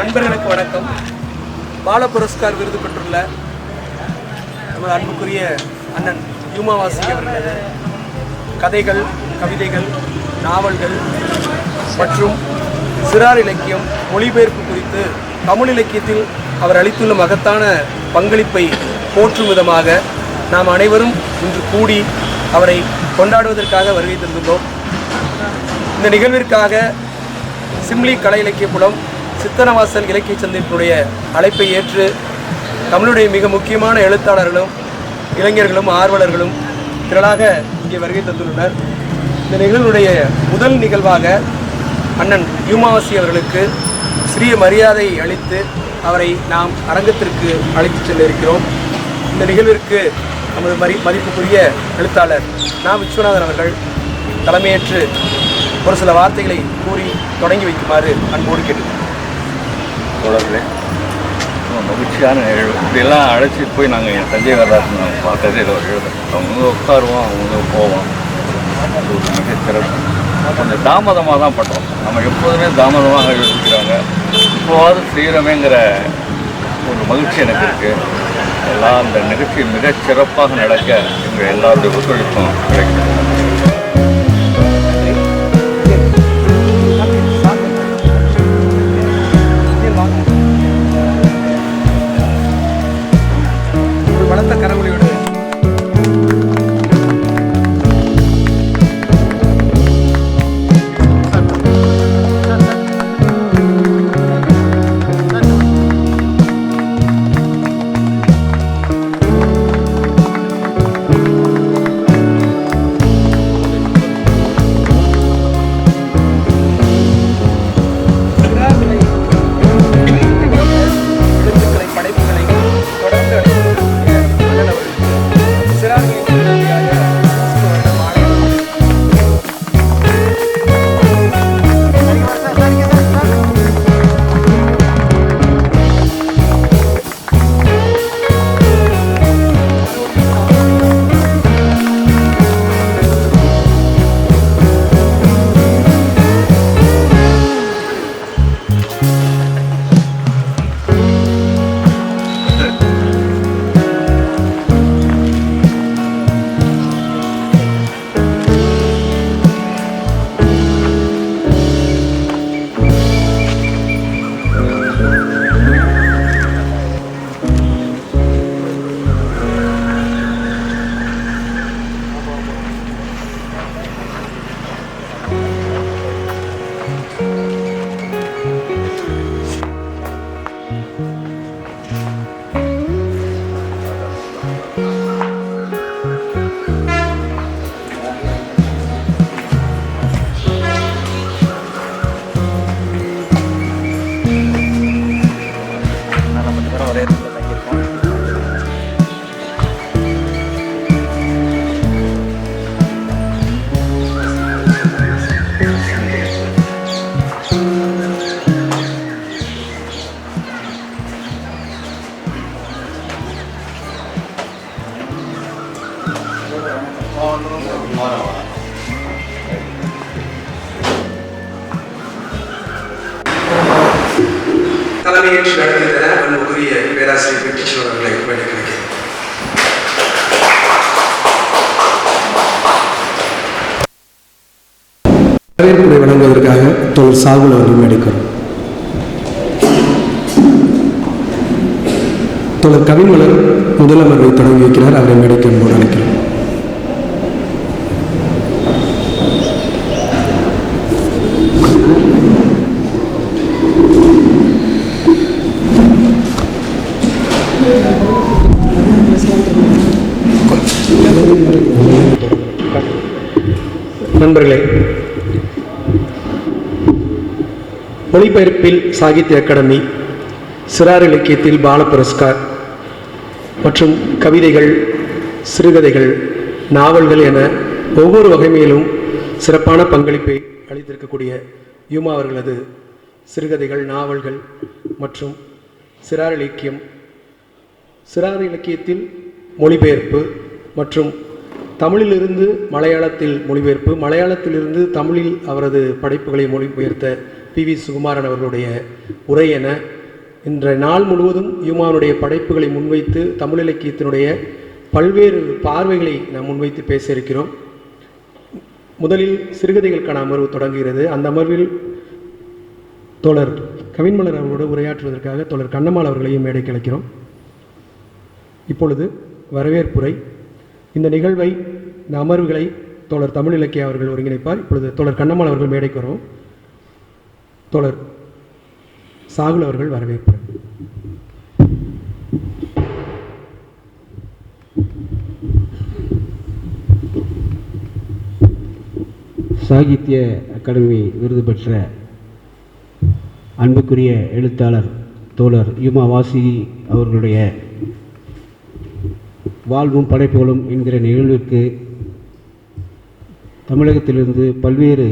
நண்பர்களுக்கு வணக்கம். பால புரஸ்கார் விருது பெற்றுள்ள நமது அன்புக்குரிய அண்ணன் யூமாவாசி அவர்களது கதைகள், கவிதைகள், நாவல்கள் மற்றும் சிறார் இலக்கியம் மொழிபெயர்ப்பு குறித்து தமிழ் இலக்கியத்தில் அவர் அளித்துள்ள மகத்தான பங்களிப்பை போற்றும் விதமாக நாம் அனைவரும் இன்று கூடி அவரை கொண்டாடுவதற்காக வருகை தந்துள்ளோம். இந்த நிகழ்விற்காக சிம்லி கலை இலக்கிய புலம் சித்தனவாசல் இலக்கிய சந்திப்பினுடைய அழைப்பை ஏற்று தமிழுடைய மிக முக்கியமான எழுத்தாளர்களும் இளைஞர்களும் ஆர்வலர்களும் திரளாக இங்கே வருகை தந்துள்ளனர். இந்த நிகழ்வுடைய முதல் நிகழ்வாக அண்ணன் யூமாவாசி அவர்களுக்கு சிறிய மரியாதை அளித்து அவரை நாம் அரங்கத்திற்கு அழைத்து செல்ல இருக்கிறோம். இந்த நிகழ்விற்கு நமது மதிப்புக்குரிய எழுத்தாளர் நா. விஸ்வநாதன் அவர்கள் தலைமையேற்று ஒரு சில வார்த்தைகளை கூறி தொடங்கி வைக்குமாறு அன்போடு கேட்டு தொடர்களே. மகிழ்ச்சியான நிகழ்வு. இப்படியெல்லாம் அழைச்சிட்டு போய் நாங்கள் என் தஞ்சை வரலாற்று நாங்கள் பார்த்ததே ஒரு எழுத அவங்க உட்காருவோம், அவங்க போவோம். அது ஒரு மிக சிறப்பு. கொஞ்சம் தாமதமாக தான் பண்ணுறோம். நம்ம எப்போதுமே தாமதமாக எழுதிக்கிறாங்க. இப்போவாது செய்கிறோமேங்கிற ஒரு மகிழ்ச்சி எனக்கு இருக்குது. எல்லாம் அந்த நிகழ்ச்சி மிகச் சிறப்பாக நடக்க எங்கள் எல்லாருடைய ஒத்துழைப்பும் கிடைக்கும். தலைமையேற்று நடத்துகிற அன்புக்குரிய பேராசிரியர் வெற்றிச்சோர் அவர்களை வேண்டிக்கிறேன். வரவேற்புரை வழங்குவதற்காக தோழர் சாகுல் அவர்கள் மேடைக்கிறோம். தோழர் கவிமலர் முதல் அமர்வை தொடங்கி வைக்கிறார். அவரை மேடைக்கு அன்போடு அழைக்கிறோம். நண்பர்களே, மொழிபெயர்ப்பில் சாகித்ய அகாடமி, சிறார் இலக்கியத்தில் பால புரஸ்கார் மற்றும் கவிதைகள், சிறுகதைகள், நாவல்கள் என ஒவ்வொரு வகைமையிலும் சிறப்பான பங்களிப்பை அளித்திருக்கக்கூடிய யூமா அவர்களது சிறுகதைகள், நாவல்கள் மற்றும் சிறார் இலக்கியம், சிறார் இலக்கியத்தில் மொழிபெயர்ப்பு மற்றும் தமிழிலிருந்து மலையாளத்தில் மொழிபெயர்ப்பு, மலையாளத்திலிருந்து தமிழில் அவரது படைப்புகளை மொழிபெயர்த்த பி.வி. சுகுமாரன் அவர்களுடைய உரை என இன்றைய நாள் முழுவதும் யூமானுடைய படைப்புகளை முன்வைத்து தமிழ் இலக்கியத்தினுடைய பல்வேறு பார்வைகளை நாம் முன்வைத்து பேச இருக்கிறோம். முதலில் சிறுகதைகளுக்கான அமர்வு தொடங்குகிறது. அந்த அமர்வில் தோழர் கவின்மலர் அவர்களோடு உரையாற்றுவதற்காக தோழர் கண்ணம்மாள் அவர்களையும் மேடைக்கு அழைக்கிறோம். இப்பொழுது வரவேற்புரை. இந்த நிகழ்வை, இந்த அமர்வுகளை தோழர் தமிழ் இலக்கிய அவர்கள் ஒருங்கிணைப்பார். இப்பொழுது தோழர் கண்ணம்மாள் அவர்கள் மேடைக்கு வரும். தோழர் சாகுல் அவர்கள் வரவேற்புரை. சாகித்ய அகாடமி விருது பெற்ற அன்புக்குரிய எழுத்தாளர் தோழர் யுமா வாசிகி அவர்களுடைய வாழ்வும் படைப்புகளும் என்கிற நிகழ்விற்கு தமிழகத்திலிருந்து பல்வேறு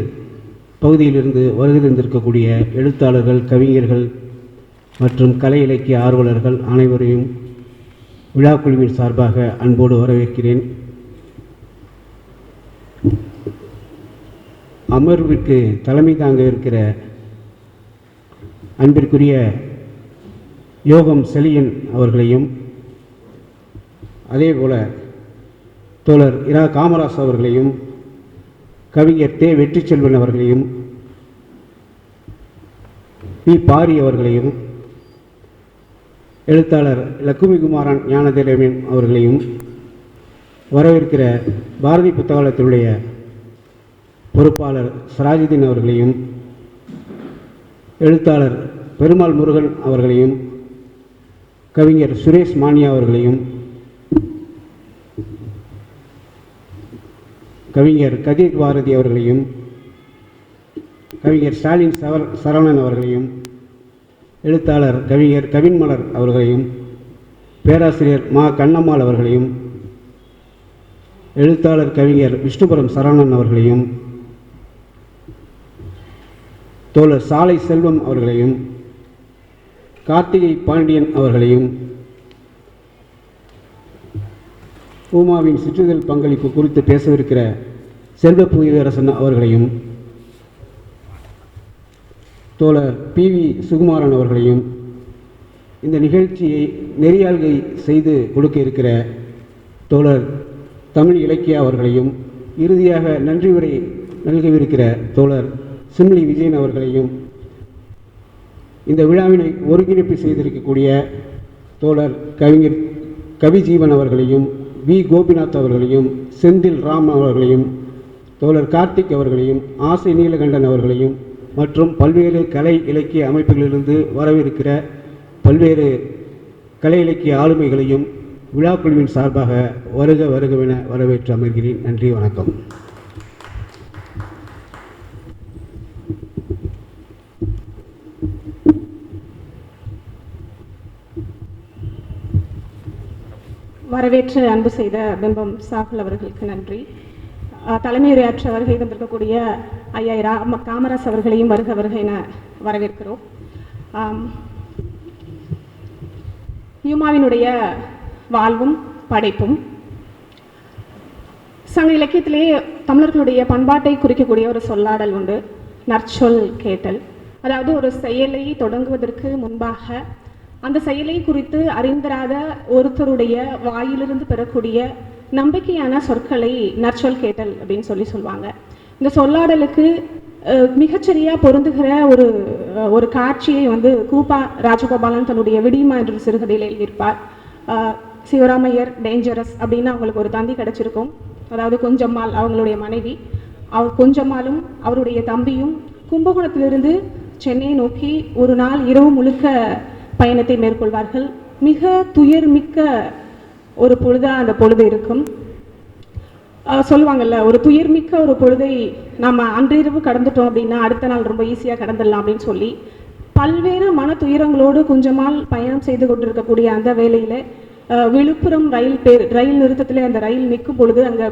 பகுதியிலிருந்து வருகை தந்திருக்கக்கூடிய எழுத்தாளர்கள், கவிஞர்கள் மற்றும் கலை இலக்கிய ஆர்வலர்கள் அனைவரையும் விழாக்குழுவின் சார்பாக அன்போடு வரவேற்கிறேன். அமர்விற்கு தலைமை தாங்க இருக்கிற அன்பிற்குரிய யோகம் செலியன் அவர்களையும், அதேபோல தோழர் இரா காமராஜ் அவர்களையும், கவிஞர் தே வெற்றி செல்வன் அவர்களையும், பி பாரி அவர்களையும், எழுத்தாளர் லக்குமி குமாரன் ஞானதேவன் அவர்களையும் வரவேற்கிற பாரதி புத்தகாலயத்தினுடைய பொறுப்பாளர் சராஜுதீன் அவர்களையும், எழுத்தாளர் பெருமாள் முருகன் அவர்களையும், கவிஞர் சுரேஷ் மானியா அவர்களையும், கவிஞர் கதிர் பாரதி அவர்களையும், கவிஞர் ஸ்டாலின் சரவணன் அவர்களையும், எழுத்தாளர் கவிஞர் கவின்மலர் அவர்களையும், பேராசிரியர் மா கண்ணம்மாள் அவர்களையும், எழுத்தாளர் கவிஞர் விஷ்ணுபுரம் சரவணன் அவர்களையும், தோழர் சாலை செல்வம் அவர்களையும், கார்த்திகை பாண்டியன் அவர்களையும், பூமாவின் சிற்றுதல் பங்களிப்பு குறித்து பேசவிருக்கிற செல்வ புவியரசன் அவர்களையும், தோழர் பி.வி. சுகுமாரன் அவர்களையும், இந்த நிகழ்ச்சியை நெறியாள்கை செய்து கொடுக்க இருக்கிற தோழர் தமிழ் இலக்கியா அவர்களையும், இறுதியாக நன்றி உரை நல்கவிருக்கிற தோழர் சிம்லி விஜயன் அவர்களையும், இந்த விழாவினை ஒருங்கிணைப்பு செய்திருக்கக்கூடிய தோழர் கவிஞர் கவிஜீவன் அவர்களையும், வி கோபிநாத் அவர்களையும், செந்தில் ராம் அவர்களையும், தோழர் கார்த்திக் அவர்களையும், ஆசை நீலகண்டன் அவர்களையும் மற்றும் பல்வேறு கலை இலக்கிய அமைப்புகளிலிருந்து வரவிருக்கிற பல்வேறு கலை இலக்கிய ஆளுமைகளையும் விழாக்குழுவின் சார்பாக வருக வருகவென வரவேற்று அமர்கிறேன். நன்றி, வணக்கம். வரவேற்று அன்பு செய்த பிம்பம் சாகுல் அவர்களுக்கு நன்றி. தலைமையுரையாற்ற வருகை தந்திருக்கக்கூடிய ஐயா காமராஜ் அவர்களையும் வருக வருக என வரவேற்கிறோம். யூமாவினுடைய வாழ்வும் படைப்பும் சங்க இலக்கியத்திலேயே தமிழர்களுடைய பண்பாட்டை குறிக்கக்கூடிய ஒரு சொல்லாடல் உண்டு, நற்சொல் கேட்டல். அதாவது ஒரு செயலை தொடங்குவதற்கு முன்பாக அந்த செயலை குறித்து அறிந்திராத ஒருத்தருடைய வாயிலிருந்து பெறக்கூடிய நம்பிக்கையான சொற்களை நற்சொல் கேட்டல் அப்படின்னு சொல்லுவாங்க. இந்த சொல்லாடலுக்கு மிகச்சரியாக பொருந்துகிற ஒரு காட்சியை கூப்பா ராஜகோபாலன் தன்னுடைய விடிமா என்ற சிறுகதையில் எழுதியிருப்பார். சிவராமையர் டேஞ்சரஸ் அப்படின்னு அவங்களுக்கு ஒரு தந்தி கிடச்சிருக்கும். அதாவது கொஞ்சம்மாள் அவங்களுடைய மனைவி, கொஞ்சம்மாளும் அவருடைய தம்பியும் கும்பகோணத்திலிருந்து சென்னையை நோக்கி ஒரு நாள் இரவு முழுக்க பயணத்தை மேற்கொள்வார்கள். மிக துயர்மிக்க ஒரு பொழுதாக அந்த பொழுது இருக்கும். சொல்லுவாங்கல்ல, ஒரு துயர்மிக்க ஒரு பொழுதை நம்ம அன்றிரவு கடந்துட்டோம் அப்படின்னா அடுத்த நாள் ரொம்ப ஈஸியாக கடந்துடலாம் அப்படின்னு சொல்லி பல்வேறு மன துயரங்களோடு கொஞ்சமால் பயணம் செய்து கொண்டிருக்கக்கூடிய அந்த வேளையில் விழுப்புரம் ரயில் நிறுத்தத்தில் அந்த ரயில் நிற்கும் பொழுது அங்கே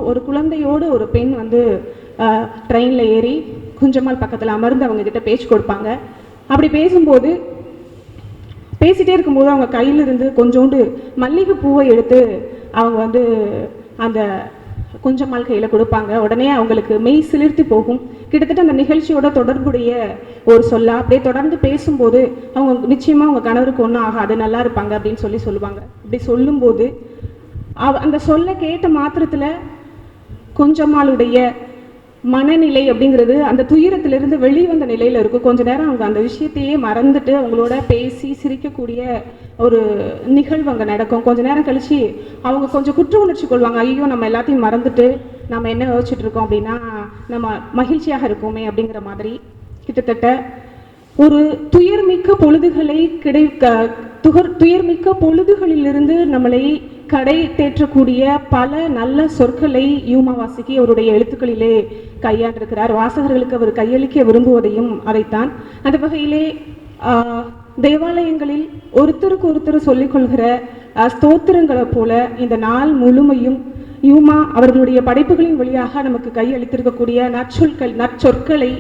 ஒரு குழந்தையோடு ஒரு பெண் ட்ரெயினில் ஏறி குஞ்சம்மாள் பக்கத்தில் அமர்ந்து அவங்க கிட்ட பேச்சு கொடுப்பாங்க. அப்படி பேசிகிட்டே இருக்கும்போது அவங்க கையிலிருந்து கொஞ்சோண்டு மல்லிகை பூவை எடுத்து அவங்க அந்த கொஞ்சமால் கையில் கொடுப்பாங்க. உடனே அவங்களுக்கு மெய் சிலிர்த்து போகும். கிட்டத்தட்ட அந்த நிகழ்ச்சியோட தொடர்புடைய ஒரு சொல்ல அப்படியே தொடர்ந்து பேசும்போது அவங்க நிச்சயமாக அவங்க கணவருக்கு ஒன்றும் ஆகாது, நல்லா இருப்பாங்க அப்படின்னு சொல்லுவாங்க. அப்படி சொல்லும்போது அந்த சொல்ல கேட்ட மாத்திரத்தில் கொஞ்சமாளுடைய மனநிலை அப்படிங்கிறது அந்த துயரத்திலிருந்து வெளிவந்த நிலையில் இருக்கும். கொஞ்ச நேரம் அவங்க அந்த விஷயத்தையே மறந்துட்டு அவங்களோட பேசி சிரிக்கக்கூடிய ஒரு நிகழ்வு அங்கே நடக்கும். கொஞ்ச நேரம் கழிச்சு அவங்க கொஞ்சம் குற்ற உணர்ச்சி கொள்வாங்க. ஐயோ, நம்ம எல்லாத்தையும் மறந்துட்டு நம்ம என்ன யோசிச்சுட்டு இருக்கோம் அப்படின்னா நம்ம மகிழ்ச்சியாக இருக்கோமே அப்படிங்கிற மாதிரி. கிட்டத்தட்ட ஒரு துயர்மிக்க பொழுதுகளிலிருந்து நம்மளை கடை தேற்றக்கூடிய பல நல்ல சொற்களை யூமாவாசிக்கு அவருடைய எழுத்துக்களிலே கையாண்டிருக்கிறார். வாசகர்களுக்கு அவர் கையளிக்க விரும்புவதையும் அதைத்தான். அந்த வகையிலே தேவாலயங்களில் ஒருத்தருக்கு ஒருத்தர் சொல்லிக்கொள்கிற ஸ்தோத்திரங்களை போல இந்த நாள் முழுமையும் யூமா அவர்களுடைய படைப்புகளின் வழியாக நமக்கு கையளித்திருக்கக்கூடிய நற்சொற்களை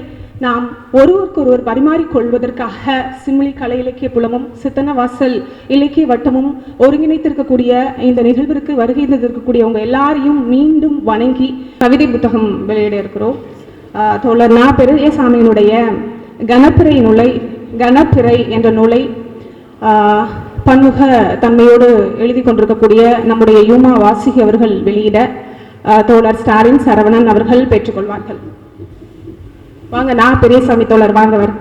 நாம் ஒருவருக்கொருவர் பரிமாறிக்கொள்வதற்காக சிம்லி கலை இலக்கிய புலமும் சித்தன்னவாசல் இலக்கிய வட்டமும் ஒருங்கிணைத்திருக்கக்கூடிய இந்த நிகழ்விற்கு வருகை தந்திருக்கக்கூடியவங்க எல்லாரையும் மீண்டும் வணங்கி கவிதை புத்தகம் வெளியிட இருக்கிறோம். தோழர் நா. பெரியசாமியினுடைய கணப்பிறை என்ற நூலை பன்முக தன்மையோடு எழுதி கொண்டிருக்கக்கூடிய நம்முடைய யூமா வாசிகி அவர்கள் வெளியிட தோழர் ஸ்டாலின் சரவணன் அவர்கள் பெற்றுக்கொள்வார்கள். வாங்க, நான் பெரியசாமி தோழர் வாங்கவர்.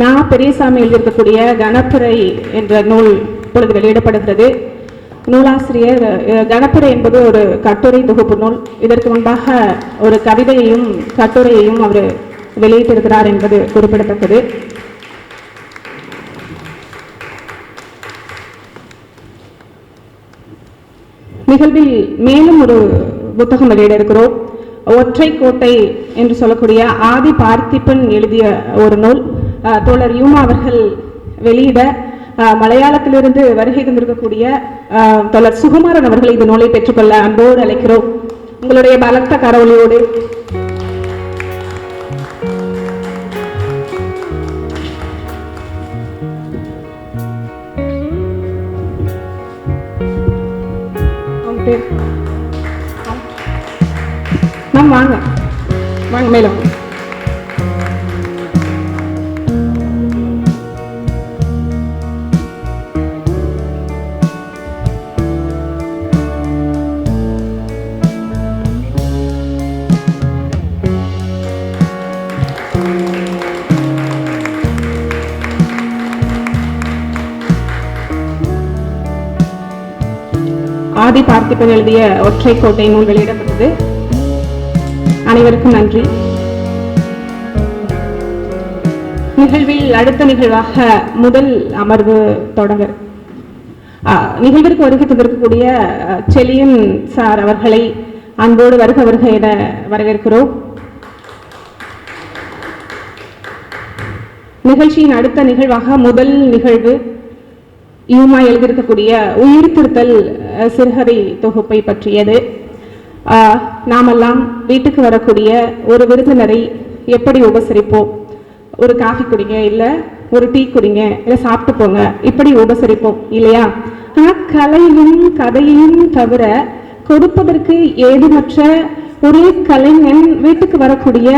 நான் பெரியசாமி எழுதியிருக்கக்கூடிய கணப்பிறை என்ற நூல் இப்பொழுது வெளியிடப்படுகிறது. நூலாசிரியர் கணப்பிறை என்பது ஒரு கட்டுரை தொகுப்பு நூல். இதற்கு முன்பாக ஒரு கவிதையையும் கட்டுரையையும் அவர் வெளியிட்டிருக்கிறார் என்பது குறிப்பிடத்தக்கது. நிகழ்வில் மேலும் ஒரு புத்தகம் வெளியிட இருக்கிறோம். ஒற்றை கோட்டை என்று சொல்லக்கூடிய ஆதி பார்த்திபன் எழுதிய ஒரு நூல் தோழர் யூமா அவர்கள் வெளியிட மலையாளத்திலிருந்து வருகை தந்திருக்கக்கூடிய தோழர் சுகுமாரன் அவர்கள் இந்த நூலை பெற்றுக்கொள்ள அன்போடு அழைக்கிறோம். உங்களுடைய பலத்த கரவொலியோடு வாங்க வாங்க மேலும். ஆதி பார்த்திபன் எழுதிய ஒற்றை கோட்டை நூல் வெளியிடப்பட்டது. அனைவருக்கும் நன்றி. நிகழ்வில் அடுத்த நிகழ்வாக முதல் அமர்வு தொடங்க நிகழ்விற்கு வருகை தந்திருக்கக்கூடிய செலியன் சார் அவர்களை அன்போடு வருக என வரவேற்கிறோம். நிகழ்ச்சியின் அடுத்த நிகழ்வாக முதல் நிகழ்வு யூமா எழுதியிருக்கக்கூடிய உயிர் திருத்தல் சிறுகதை தொகுப்பை பற்றியது. நாமெல்லாம் வீட்டுக்கு வரக்கூடிய ஒரு விருந்தினரை எப்படி உபசரிப்போம்? ஒரு காஃபி குடிங்க, இல்லை ஒரு டீ குடிங்க, இல்லை சாப்பிட்டு போங்க, இப்படி உபசரிப்போம் இல்லையா? ஆனால் கலையும் கதையையும் தவிர கொடுப்பதற்கு ஏதுமற்ற ஒரு கலைஞன் வீட்டுக்கு வரக்கூடிய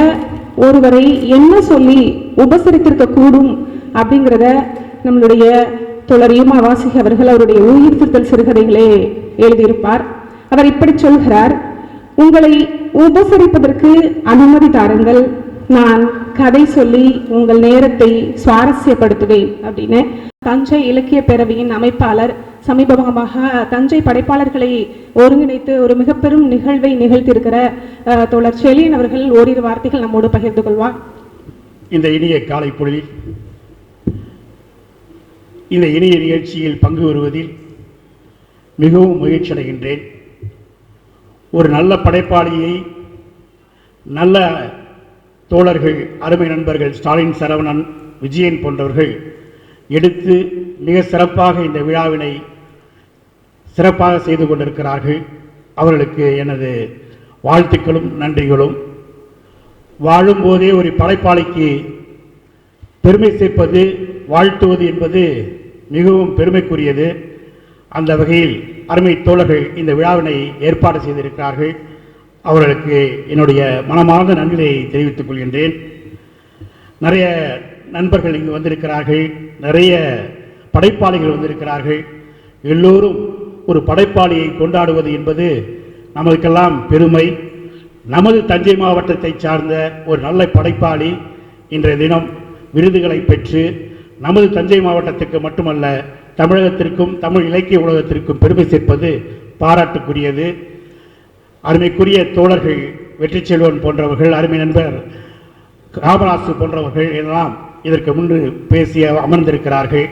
ஒருவரை என்ன சொல்லி உபசரித்திருக்க கூடும் அப்படிங்கிறத நம்மளுடைய தோழர் யூமா வாசிகி அவர்கள் அவருடைய உயிர் திருத்தல் சிறுகதைகளே எழுதியிருப்பார். அவர் இப்படி சொல்கிறார்: உங்களை உபசரிப்பதற்கு அனுமதி தாருங்கள், நான் கதை சொல்லி உங்கள் நேரத்தை சுவாரஸ்யப்படுத்துவேன் அப்படின்னு தஞ்சை இலக்கிய பேரவையின் அமைப்பாளர் சமீபமாக தஞ்சை படைப்பாளர்களை ஒருங்கிணைத்து ஒரு மிக பெரும் நிகழ்வை நிகழ்த்தியிருக்கிற தோழர் செலியன் அவர்கள் ஓரிரு வார்த்தைகள் நம்மோடு பகிர்ந்து கொள்வார். இந்த இனிய காலை பொழுதில் இந்த இனிய நிகழ்ச்சியில் பங்கு பெறுவதில் மிகவும் மகிழ்ச்சி அடைகின்றேன். ஒரு நல்ல படைப்பாளியை நல்ல தோழர்கள், அருமை நண்பர்கள் ஸ்டாலின், சரவணன், விஜயன் போன்றவர்கள் எடுத்து மிக சிறப்பாக இந்த விழாவினை சிறப்பாக செய்து கொண்டிருக்கிறார்கள். அவர்களுக்கு எனது வாழ்த்துக்களும் நன்றிகளும். வாழும்போதே ஒரு படைப்பாளிக்கு பெருமை சேர்ப்பது, வாழ்த்துவது என்பது மிகவும் பெருமைக்குரியது. அந்த வகையில் அருமை தோழர்கள் இந்த விழாவினை ஏற்பாடு செய்திருக்கிறார்கள். அவர்களுக்கு என்னுடைய மனமார்ந்த நன்றியை தெரிவித்துக் கொள்கின்றேன். நிறைய நண்பர்கள் இங்கு வந்திருக்கிறார்கள், நிறைய படைப்பாளிகள் வந்திருக்கிறார்கள். எல்லோரும் ஒரு படைப்பாளியை கொண்டாடுவது என்பது நமக்கெல்லாம் பெருமை. நமது தஞ்சை மாவட்டத்தை சார்ந்த ஒரு நல்ல படைப்பாளி இன்றைய தினம் விருதுகளை பெற்று நமது தஞ்சை மாவட்டத்துக்கு மட்டுமல்ல தமிழகத்திற்கும் தமிழ் இலக்கிய உலகத்திற்கும் பெருமை சேர்ப்பது பாராட்டுக்குரியது. அருமைக்குரிய தோழர்கள் வெற்றி செல்வன் போன்றவர்கள், அருமை நண்பர் காமராசு போன்றவர்கள் எல்லாம் இதற்கு முன்பு பேசிய அமர்ந்திருக்கிறார்கள்.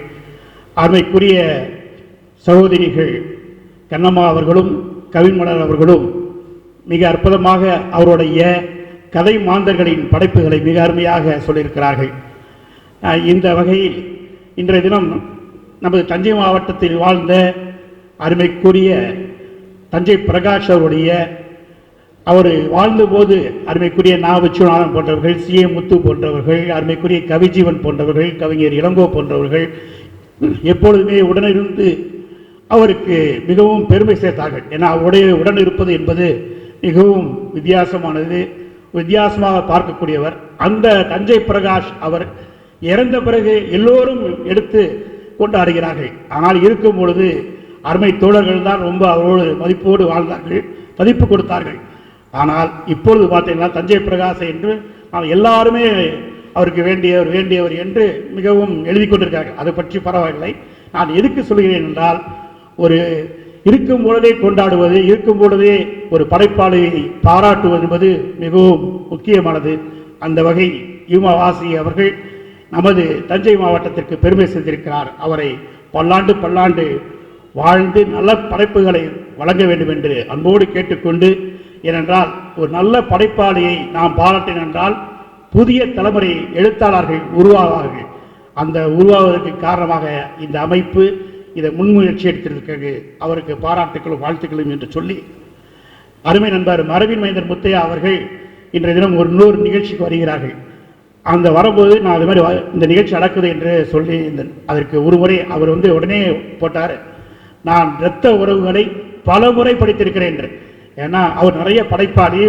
அருமைக்குரிய சகோதரிகள் கண்ணம்மா அவர்களும் கவின்மலர் அவர்களும் மிக அற்புதமாக அவருடைய கதை மாந்தர்களின் படைப்புகளை மிக அருமையாக சொல்லியிருக்கிறார்கள். இந்த வகையில் இன்றைய தினம் நமது தஞ்சை மாவட்டத்தில் வாழ்ந்த அருமைக்குரிய தஞ்சை பிரகாஷ் அவருடைய அவர் வாழ்ந்தபோது அருமைக்குரிய நா. விச்சுநாதன் போன்றவர்கள், சி. முத்து போன்றவர்கள், அருமைக்குரிய கவிஜீவன் போன்றவர்கள், கவிஞர் இளங்கோ போன்றவர்கள் எப்பொழுதுமே உடனிருந்து அவருக்கு மிகவும் பெருமை சேர்த்தார்கள். ஏன்னா அவருடைய உடன் இருப்பது என்பது மிகவும் வித்தியாசமானது, வித்தியாசமாக பார்க்கக்கூடியவர். அந்த தஞ்சை பிரகாஷ் அவர் இறந்த பிறகு எல்லோரும் எடுத்து கொண்டாடுகிறார்கள். ஆனால் இருக்கும் பொழுது அருமை தோழர்கள் தான் ரொம்ப அவரோடு மதிப்போடு வாழ்ந்தார்கள், மதிப்பு கொடுத்தார்கள். ஆனால் இப்பொழுது பார்த்தீங்கன்னா தஞ்சை பிரகாஷ் என்று எல்லாருமே அவருக்கு வேண்டியவர் என்று மிகவும் எழுதி கொண்டிருக்கார்கள். அதை பற்றி பரவாயில்லை. நான் எதுக்கு சொல்கிறேன் என்றால், ஒரு இருக்கும் பொழுதே கொண்டாடுவது, இருக்கும் பொழுதே ஒரு படைப்பாளியை பாராட்டுவது என்பது மிகவும் முக்கியமானது. அந்த வகை யூமா வாசி அவர்கள் நமது தஞ்சை மாவட்டத்திற்கு பெருமை சேர்த்திருக்கிறார். அவரை பல்லாண்டு வாழ்ந்து நல்ல படைப்புகளை வழங்க வேண்டும் என்று அன்போடு கேட்டுக்கொண்டு, ஏனென்றால் ஒரு நல்ல படைப்பாளியை நாம் பாராட்டினென்றால் புதிய தலைமுறை எழுத்தாளர்கள் உருவாவார்கள். அந்த உருவாவதற்கு காரணமாக இந்த அமைப்பு இதை முன்முயற்சி எடுத்திருக்கிறது. அவருக்கு பாராட்டுகளும் வாழ்த்துக்களும் என்று சொல்லி, அருமை நண்பர் மரபின் மைந்தர் முத்தையா அவர்கள் இன்றைய தினம் ஒரு இன்னொரு நிகழ்ச்சிக்கு வருகிறார்கள். அந்த வரும்போது நான் அது மாதிரி இந்த நிகழ்ச்சி நடக்குது என்று சொல்லி அதற்கு ஒரு முறை அவர் உடனே போட்டார், நான் இரத்த உறவுகளை பல முறை படித்திருக்கிறேன் என்று. ஏன்னா அவர் நிறைய படிப்பாளி,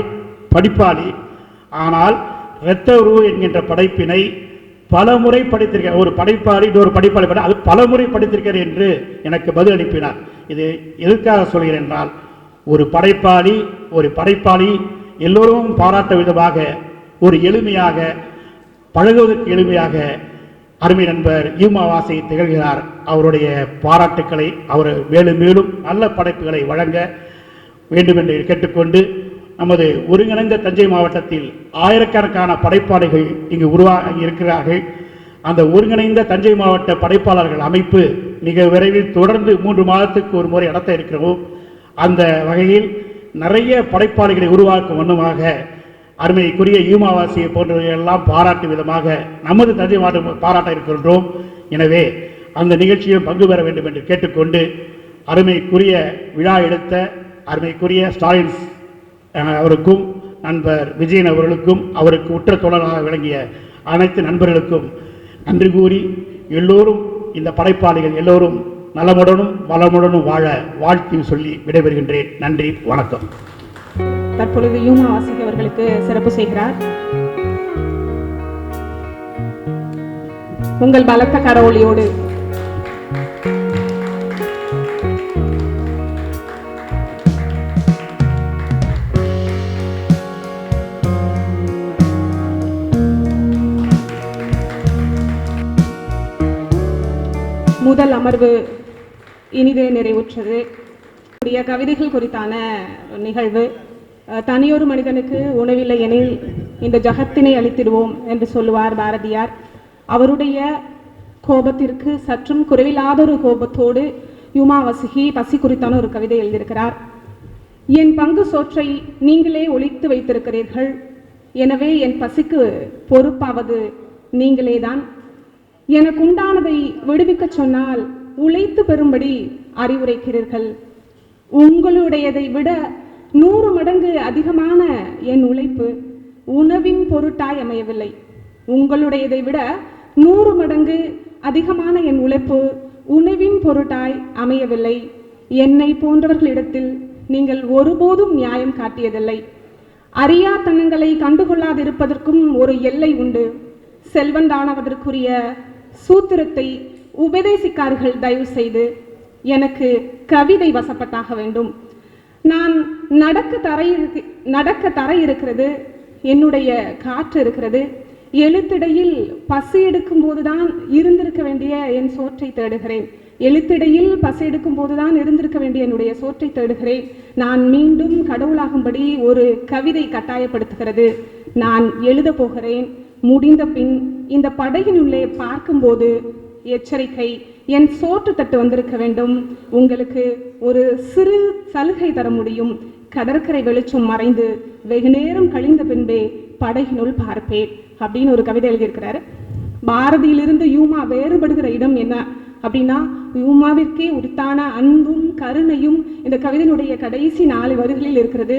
ஆனால் இரத்த உறவு என்கின்ற படைப்பினை பல முறை படித்திருக்க ஒரு படைப்பாளி இன்னொரு படைப்பாளி அது பல முறை படித்திருக்கிறேன் என்று எனக்கு பதில் அனுப்பினார். இது எதற்காக சொல்கிறேன் என்றால், ஒரு படைப்பாளி எல்லோரும் பாராட்ட விதமாக ஒரு எளிமையாக பழகுவதற்கு எளிமையாக அருமை நண்பர் யூமா வாசி திகழ்கிறார். அவருடைய பாராட்டுக்களை அவர் மேலும் மேலும் நல்ல படைப்புகளை வழங்க வேண்டும் என்று கேட்டுக்கொண்டு, நமது ஒருங்கிணைந்த தஞ்சை மாவட்டத்தில் ஆயிரக்கணக்கான படைப்பாளிகள் இங்கு உருவாகி இருக்கிறார்கள். அந்த ஒருங்கிணைந்த தஞ்சை மாவட்ட படைப்பாளர்கள் அமைப்பு மிக விரைவில் தொடர்ந்து 3 மாதத்துக்கு ஒரு முறை நடத்த இருக்கிறோம். அந்த வகையில் நிறைய படைப்பாளிகளை உருவாக்கும் வண்ணமாக அருமைக்குரிய யூமாவாசியை போன்றவர்களெல்லாம் பாராட்டும் விதமாக நமது தஞ்சை மாவட்டம் பாராட்ட இருக்கின்றோம். எனவே அந்த நிகழ்ச்சியில் பங்கு பெற வேண்டும் என்று கேட்டுக்கொண்டு, அருமைக்குரிய விழா எடுத்த அருமைக்குரிய ஸ்டாலின் அவருக்கும் நண்பர் விஜயன் அவர்களுக்கும் அவருக்கு உற்ற தோழராக விளங்கிய அனைத்து நண்பர்களுக்கும் நன்றி கூறி, எல்லோரும் இந்த படைப்பாளிகள் எல்லோரும் நலமுடனும் வளமுடனும் வாழ வாழ்த்து சொல்லி விடைபெறுகின்றேன். நன்றி, வணக்கம். தற்பொழுது யூமா வாசி அவர்களுக்கு சிறப்பு செய்கிறார். உங்கள் பலத்த கரவொலியோடு முதல் அமர்வு இனிதே நிறைவுற்றது. கவிதைகள் குறித்தான நிகழ்வு. தனியொரு மனிதனுக்கு உணவில்லை எனில் இந்த ஜகத்தினை அளித்திடுவோம் என்று சொல்லுவார் பாரதியார். அவருடைய கோபத்திற்கு சற்றும் குறைவில்லாத ஒரு கோபத்தோடு யூமா வாசி பசி குறித்தான ஒரு கவிதை எழுதியிருக்கிறார். என் பங்கு சோற்றை நீங்களே ஒளித்து வைத்திருக்கிறீர்கள், எனவே என் பசிக்கு பொறுப்பாவது நீங்களேதான். எனக்கு உண்டானதை விடுவிக்க சொன்னால் உழைத்து பெறும்படி அறிவுரைக்கிறீர்கள். உங்களுடையதை விட 100 மடங்கு அதிகமான என் உழைப்பு உணவின் பொருட்டாய் அமையவில்லை. உங்களுடையதை விட 100 மடங்கு அதிகமான என் உழைப்பு உணவின் பொருட்டாய் அமையவில்லை. என்னை போன்றவர்களிடத்தில் நீங்கள் ஒருபோதும் நியாயம் காட்டியதில்லை. அறியாத்தனங்களை கண்டுகொள்ளாதிருப்பதற்கும் ஒரு எல்லை உண்டு. செல்வந்தானவதற்குரிய சூத்திரத்தை உபதேசிக்கார்கள். தயவு செய்து எனக்கு கவிதை வசப்பட்டாக வேண்டும். நான் நடக்க தரை இருக்கிறது, என்னுடைய காற்று இருக்கிறது. எழுத்திடையில் பசி எடுக்கும் போதுதான் இருந்திருக்க வேண்டிய என் சோற்றை தேடுகிறேன். எழுத்திடையில் பசி எடுக்கும் போதுதான் இருந்திருக்க வேண்டிய என்னுடைய சோற்றை தேடுகிறேன். நான் மீண்டும் கடவுளாகும்படி ஒரு கவிதை கட்டாயப்படுத்துகிறது. நான் எழுத போகிறேன். முடிந்த பின் இந்த படகினுள்ளே பார்க்கும்போது எச்சரிக்கை, என் சோற்று தட்டு வந்திருக்க வேண்டும். உங்களுக்கு ஒரு சிறு சலுகை தர முடியும். கடற்கரை வெளிச்சம் மறைந்து வெகு நேரம் கழிந்த பின்பே படகினுள் பார்ப்பேன் அப்படின்னு ஒரு கவிதை எழுதியிருக்கிறாரு. பாரதியிலிருந்து யூமா வேறுபடுகிற இடம் என்ன அப்படின்னா, யூமாவிற்கே உரித்தான அன்பும் கருணையும் இந்த கவிதையினுடைய கடைசி 4 வரிகளில் இருக்கிறது.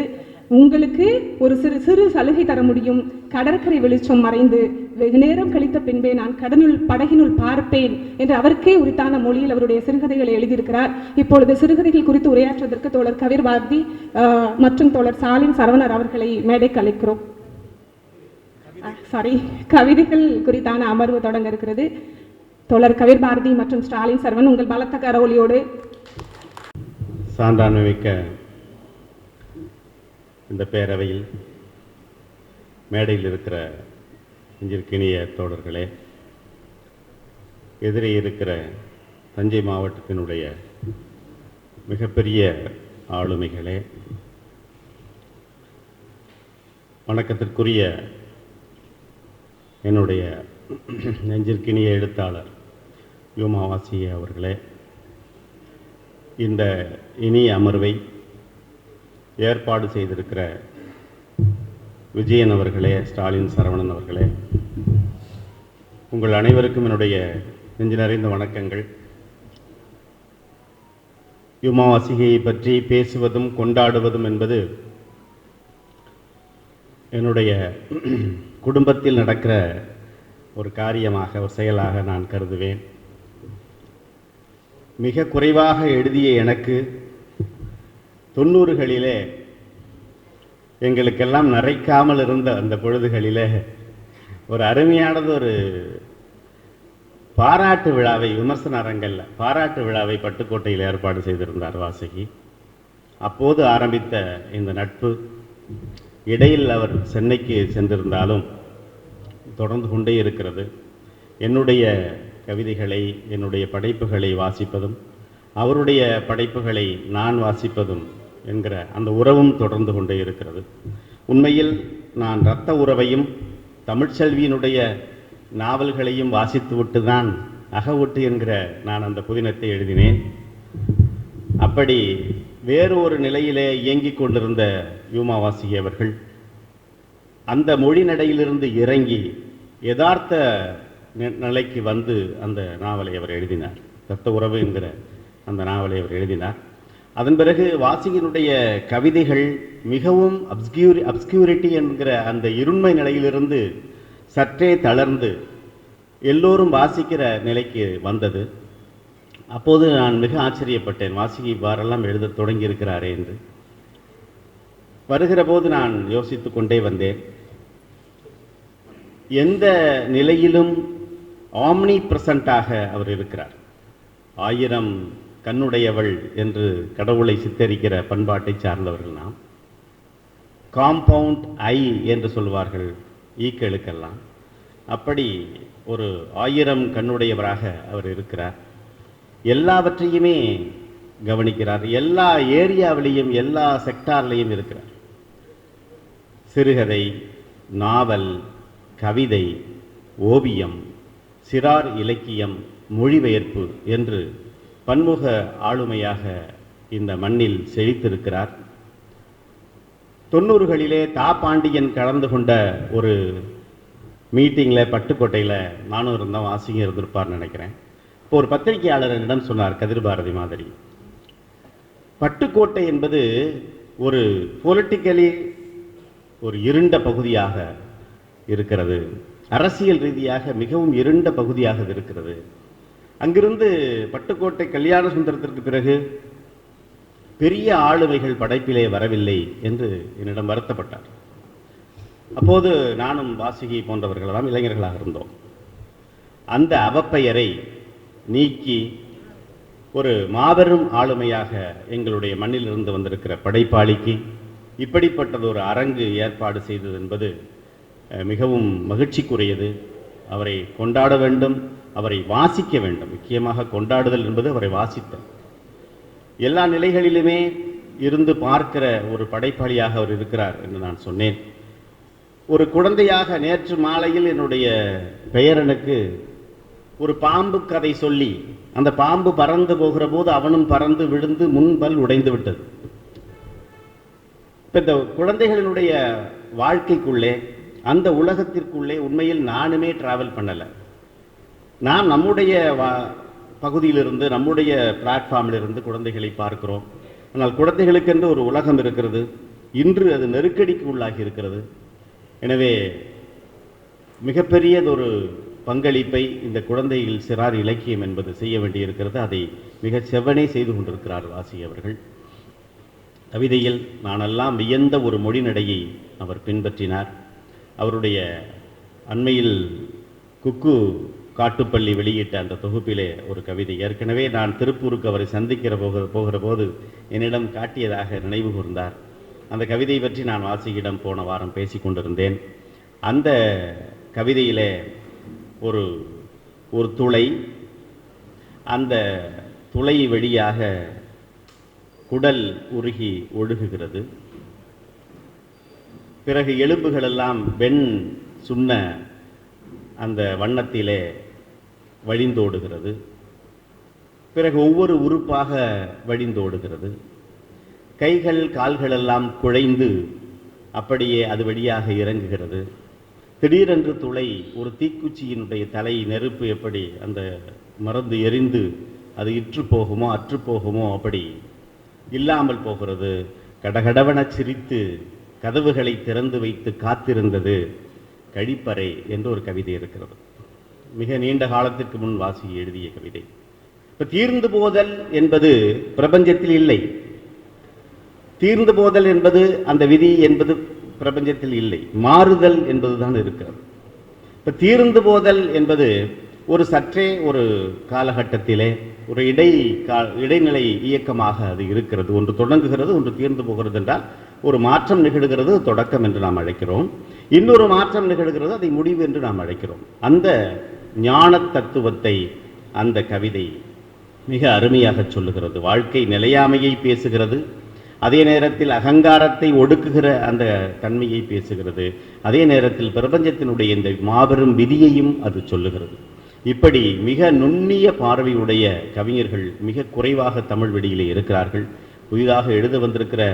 உங்களுக்கு ஒரு சிறு சலுகை தர முடியும். கடற்கரை வெளிச்சம் மறைந்து வெகு நேரம் கழித்த பின்பே நான் படகினுள் பார்ப்பேன் என்று அவருக்கே உரித்தான மொழியில் அவருடைய சிறுகதைகளை எழுதியிருக்கிறார். இப்பொழுது சிறுகதைகள் குறித்து உரையாற்றுவதற்கு தோழர் கவிர் பாரதி மற்றும் தோழர் ஸ்டாலின் சரவணர் அவர்களை மேடைக்கு அழைக்கிறோம். கவிதைகள் குறித்தான அமர்வு தொடங்க இருக்கிறது. தோழர் கவிர் பாரதி மற்றும் ஸ்டாலின் சரவணன், உங்கள் பலத்த கரவொலியோடு. சான்றாண்மை மிக்க இந்த பேரவையில் மேடையில் இருக்கிற நெஞ்சிற்கினிய தோழர்களே, எதிரே இருக்கிற தஞ்சை மாவட்டத்தினுடைய மிகப்பெரிய ஆளுமைகளே, வணக்கத்திற்குரிய என்னுடைய நெஞ்சிற்கினிய எழுத்தாளர் யூமா வாசிகை அவர்களே, இந்த இனிய அமர்வை ஏற்பாடு செய்திருக்கிற விஜயன் அவர்களே, ஸ்டாலின் சரவணன் அவர்களே, உங்கள் அனைவருக்கும் என்னுடைய நெஞ்சு நிறைந்த வணக்கங்கள். யூமா வாசிகையை பற்றி பேசுவதும் கொண்டாடுவதும் என்பது என்னுடைய குடும்பத்தில் நடக்கிற ஒரு காரியமாக, ஒரு செயலாக நான் கருதுவேன். மிக குறைவாக எழுதிய எனக்கு 90களிலே எங்களுக்கெல்லாம் நரைக்காமல் இருந்த அந்த பொழுதுகளிலே ஒரு அருமையானது ஒரு பாராட்டு விழாவை, விமர்சன அரங்கல்ல பாராட்டு விழாவை பட்டுக்கோட்டையில் ஏற்பாடு செய்திருந்தார் வாசகி. அப்போது ஆரம்பித்த இந்த நட்பு இடையில் அவர் சென்னைக்கு சென்றிருந்தாலும் தொடர்ந்து கொண்டே இருக்கிறது. என்னுடைய கவிதைகளை, என்னுடைய படைப்புகளை வாசிப்பதும் அவருடைய படைப்புகளை நான் வாசிப்பதும் என்கிற அந்த உறவும் தொடர்ந்து கொண்டே இருக்கிறது. உண்மையில் நான் இரத்த உறவையும் தமிழ்ச்செல்வியினுடைய நாவல்களையும் வாசித்துவிட்டு தான் அகவொட்டு என்கிற நான் அந்த புதினத்தை எழுதினேன். அப்படி வேறு ஒரு நிலையிலே இயங்கிக் கொண்டிருந்த யூமா வாசிகை அவர்கள் அந்த மொழி நடையிலிருந்து இறங்கி யதார்த்த நிலைக்கு வந்து அந்த நாவலை அவர் எழுதினார். இரத்த உறவு என்கிற அந்த நாவலை அவர் எழுதினார். அதன் பிறகு வாசிகனுடைய கவிதைகள் மிகவும் அப்ஸ்கியூரிட்டி என்கிற அந்த இருண்மை நிலையிலிருந்து சற்றே தளர்ந்து எல்லோரும் வாசிக்கிற நிலைக்கு வந்தது. அப்போது நான் மிக ஆச்சரியப்பட்டேன், வாசிகை இவ்வாறெல்லாம் எழுத தொடங்கி இருக்கிறாரே என்று. வருகிற போது நான் யோசித்து கொண்டே வந்தேன். எந்த நிலையிலும் ஆம்னி பிரசண்டாக அவர் இருக்கிறார். 1000 கண்ணுடையவள் என்று கடவுளை சித்தரிக்கிற பண்பாட்டை சார்ந்தவர்கள் நாம். காம்பவுண்ட் ஐ என்று சொல்வார்கள் ஈக்களுக்கெல்லாம். அப்படி ஒரு 1000 கண்ணுடையவராக அவர் இருக்கிறார். எல்லாவற்றையுமே கவனிக்கிறார். எல்லா ஏரியாவிலையும், எல்லா செக்டார்லையும் இருக்கிறார். சிறுகதை, நாவல், கவிதை, ஓவியம், சிறார் இலக்கியம், மொழிபெயர்ப்பு என்று பன்முக ஆளுமையாக இந்த மண்ணில் செழித்திருக்கிறார். 90களிலே தா பாண்டியன் கலந்து கொண்ட ஒரு மீட்டிங்கில் பட்டுக்கோட்டையில் நானும் இருந்தோம், வாசிங்க இருந்திருப்பார்னு நினைக்கிறேன். இப்போ ஒரு பத்திரிகையாளர் என்னிடம் சொன்னார், கதிர் பாரதி மாதிரி, பட்டுக்கோட்டை என்பது ஒரு பொலிட்டிக்கலி ஒரு இருண்ட பகுதியாக இருக்கிறது. அரசியல் ரீதியாக மிகவும் இருண்ட பகுதியாக அது இருக்கிறது. அங்கிருந்து பட்டுக்கோட்டை கல்யாண சுந்தரத்திற்கு பிறகு பெரிய ஆளுமைகள் படைப்பிலே வரவில்லை என்று என்னிடம் வருத்தப்பட்டார். அப்போது நானும் வாசுகி போன்றவர்களெல்லாம் இளைஞர்களாக இருந்தோம். அந்த அவப்பெயரை நீக்கி ஒரு மாபெரும் ஆளுமையாக எங்களுடைய மண்ணிலிருந்து வந்திருக்கிற படைப்பாளிக்கு இப்படிப்பட்டதொரு அரங்கு ஏற்பாடு செய்தது என்பது மிகவும் மகிழ்ச்சிக்குரியது. அவரை கொண்டாட வேண்டும், அவரை வாசிக்க வேண்டும். முக்கியமாக கொண்டாடுதல் என்பது அவரை வாசித்தல். எல்லா நிலைகளிலுமே இருந்து பார்க்கிற ஒரு படைப்பாளியாக அவர் இருக்கிறார் என்று நான் சொன்னேன். ஒரு குழந்தையாக நேற்று மாலையில் என்னுடைய பெயரனுக்கு ஒரு பாம்பு கதை சொல்லி அந்த பாம்பு பறந்து போகிற போது அவனும் பறந்து விழுந்து முன்பல் உடைந்து விட்டது. இப்போ இந்த குழந்தைகளினுடைய வாழ்க்கைக்குள்ளே, அந்த உலகத்திற்குள்ளே உண்மையில் நானுமே டிராவல் பண்ணலை. நாம் நம்முடைய பகுதியிலிருந்து, நம்முடைய பிளாட்ஃபார்மிலிருந்து குழந்தைகளை பார்க்கிறோம். ஆனால் குழந்தைகளுக்கென்று ஒரு உலகம் இருக்கிறது. இன்று அது நெருக்கடிக்கு உள்ளாகி இருக்கிறது. எனவே மிகப்பெரியதொரு பங்களிப்பை இந்த குழந்தைகள் சிறார் இலக்கியம் என்பது செய்ய வேண்டியிருக்கிறது. அதை மிக செவ்வனே செய்து கொண்டிருக்கிறார் வாசுகி அவர்கள். கவிதையில் நானெல்லாம் வியந்த ஒரு மொழிநடையை அவர் பின்பற்றினார். அவருடைய அண்மையில் குக்கு காட்டுப்பள்ளி வெளியிட்ட அந்த தொகுப்பிலே ஒரு கவிதை, ஏற்கனவே நான் திருப்பூருக்கு அவரை சந்திக்கிற போகிற போது என்னிடம் காட்டியதாக நினைவு கூர்ந்தார். அந்த கவிதை பற்றி நான் வாசியிடம் போன வாரம் பேசி கொண்டிருந்தேன். அந்த கவிதையிலே ஒரு துளை, அந்த துளை வழியாக குடல் உருகி ஒழுகுகிறது. பிறகு எலும்புகளெல்லாம் வெண் சுண்ண அந்த வண்ணத்திலே வழிந்தோடுகிறது. பிறகு ஒவ்வொரு உறுப்பாக வழிந்தோடுகிறது. கைகள் கால்களெல்லாம் குழைந்து அப்படியே அது வழியாக இறங்குகிறது. திடீரென்று துளை, ஒரு தீக்குச்சியினுடைய தலை நெருப்பு எப்படி அந்த மறந்து எரிந்து அது இற்று போகுமோ அற்று போகுமோ அப்படி இல்லாமல் போகிறது. கடகடவன சிரித்து கதவுகளை திறந்து வைத்து காத்திருந்தது கழிப்பறை என்று ஒரு கவிதை இருக்கிறது. மிக நீண்ட காலத்திற்கு முன் வாசுகி எழுதிய கவிதை. இப்போ தீர்ந்து போதல் என்பது பிரபஞ்சத்தில் இல்லை. தீர்ந்து போதல் என்பது, அந்த விதி என்பது பிரபஞ்சத்தில் இல்லை. மாறுதல் என்பதுதான் இருக்கிறது. இப்போ தீர்ந்து போதல் என்பது ஒரு சற்றே ஒரு காலகட்டத்திலே ஒரு இடைநிலை இயக்கமாக அது இருக்கிறது. ஒன்று தொடங்குகிறது, ஒன்று தீர்ந்து போகிறது என்றால் ஒரு மாற்றம் நிகழ்கிறது, தொடக்கம் என்று நாம் அழைக்கிறோம். இன்னொரு மாற்றம் நிகழ்கிறது, அதை முடிவு என்று நாம் அழைக்கிறோம். அந்த ஞான தத்துவத்தை அந்த கவிதை மிக அருமையாக சொல்லுகிறது. வாழ்க்கை நிலையாமையை பேசுகிறது, அதே நேரத்தில் அகங்காரத்தை ஒடுக்குகிற அந்த தன்மையை பேசுகிறது, அதே நேரத்தில் பிரபஞ்சத்தினுடைய இந்த மாபெரும் விதியையும் அது சொல்லுகிறது. இப்படி மிக நுண்ணிய பார்வையுடைய கவிஞர்கள் மிக குறைவாக தமிழ் வெளியிலே இருக்கிறார்கள். புதிதாக எழுத வந்திருக்கிற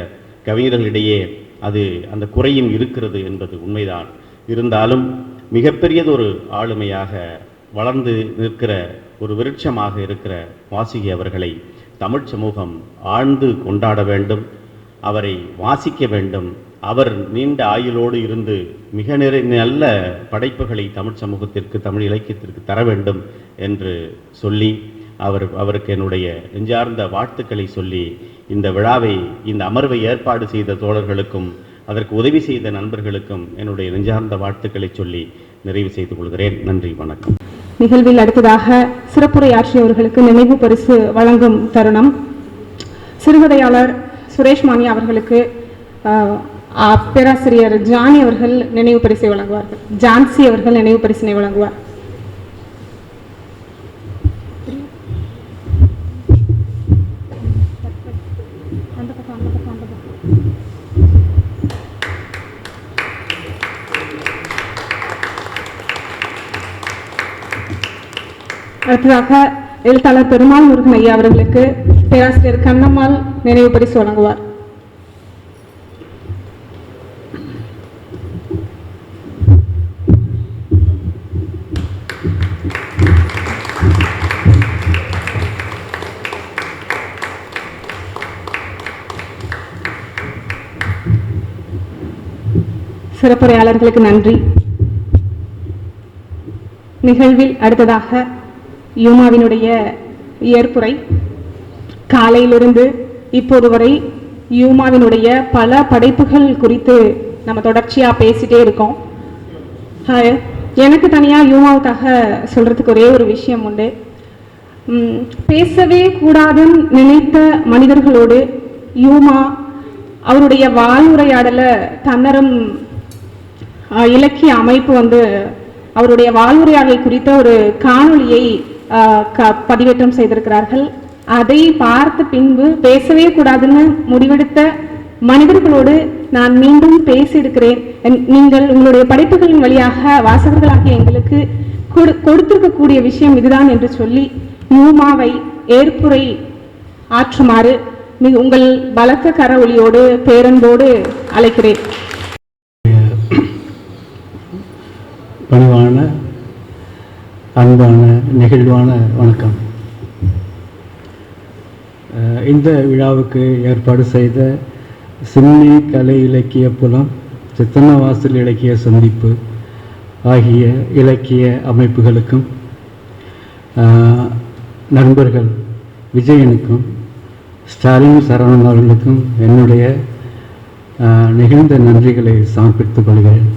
கவிஞர்களிடையே அது அந்த குறையும் இருக்கிறது என்பது உண்மைதான். இருந்தாலும் மிகப்பெரியதொரு ஆளுமையாக வளர்ந்து நிற்கிற ஒரு விருட்சமாக இருக்கிற வாசுகி அவர்களை தமிழ் சமூகம் ஆழ்ந்து கொண்டாட வேண்டும், அவரை வாசிக்க வேண்டும். அவர் நீண்ட ஆயுளோடு இருந்து மிக நல்ல படைப்புகளை தமிழ் சமூகத்திற்கு, தமிழ் இலக்கியத்திற்கு தர வேண்டும் என்று சொல்லி அவருக்கு என்னுடைய நெஞ்சார்ந்த வாழ்த்துக்களை சொல்லி இந்த விழாவை, இந்த அமர்வை ஏற்பாடு செய்த தோழர்களுக்கும் அதற்கு உதவி செய்த நண்பர்களுக்கும் என்னுடைய நெஞ்சார்ந்த வாழ்த்துக்களை சொல்லி நிறைவு செய்து கொள்கிறேன். நன்றி, வணக்கம். நிகழ்வில் அடுத்ததாக சிறப்புரையாற்றியவர்களுக்கு நினைவு பரிசு வழங்கும் தருணம். சிறுகதையாளர் சுரேஷ் மானியா அவர்களுக்கு பேராசிரியர் ஜானி அவர்கள் நினைவு பரிசை வழங்குவார்கள். ஜான்சி அவர்கள் நினைவு பரிசினை வழங்குவார். அடுத்ததாக எழுத்தாளர் பெருமாள் முருகன் ஐயா அவர்களுக்கு பேராசிரியர் கண்ணம்மாள் நினைவு பரிசு வழங்குவார். சிறப்புரையாளர்களுக்கு நன்றி. நிகழ்வில் அடுத்ததாக யூமாவினுடைய ஏற்புரை. காலையிலிருந்து இப்போது வரை யூமாவினுடைய பல படைப்புகள் குறித்து நம்ம தொடர்ச்சியாக பேசிட்டே இருக்கோம். எனக்கு தனியாக யூமாவுக்காக சொல்கிறதுக்கு ஒரே ஒரு விஷயம் உண்டு. பேசவே கூடாதுன்னு நினைத்த மனிதர்களோடு யூமா அவருடைய வாழ்வுரையாடலை தன்னரும் இலக்கிய அமைப்பு அவருடைய வாழ்வுரையாடல் குறித்த ஒரு காணொளியை பதிவேற்றம் செய்திருக்கிறார்கள். அதை பார்த்த பின்பு பேசவே கூடாதுன்னு முடிவெடுத்த மனிதர்களோடு நான் மீண்டும் பேசியிருக்கிறேன். நீங்கள் உங்களுடைய படைப்புகளின் வழியாக வாசகர்களாகிய எங்களுக்கு கொடுத்திருக்கக்கூடிய விஷயம் இதுதான் என்று சொல்லி யூமாவை ஏற்புரை ஆற்றுமாறு உங்கள் பலத்த கரவொலியோடு பேரன்போடு அழைக்கிறேன். பணிவான அன்பான நெகிழ்வான வணக்கம். இந்த விழாவுக்கு ஏற்பாடு செய்த சின்னி கலை இலக்கிய புலம், சித்தன்னவாசல் இலக்கிய சந்திப்பு ஆகிய இலக்கிய அமைப்புகளுக்கும் நண்பர்கள் விஜயனுக்கும் ஸ்டாலின் சரவணன் அவர்களுக்கும் என்னுடைய நெகிழ்ந்த நன்றிகளை சமர்ப்பித்துக் கொள்கிறேன்.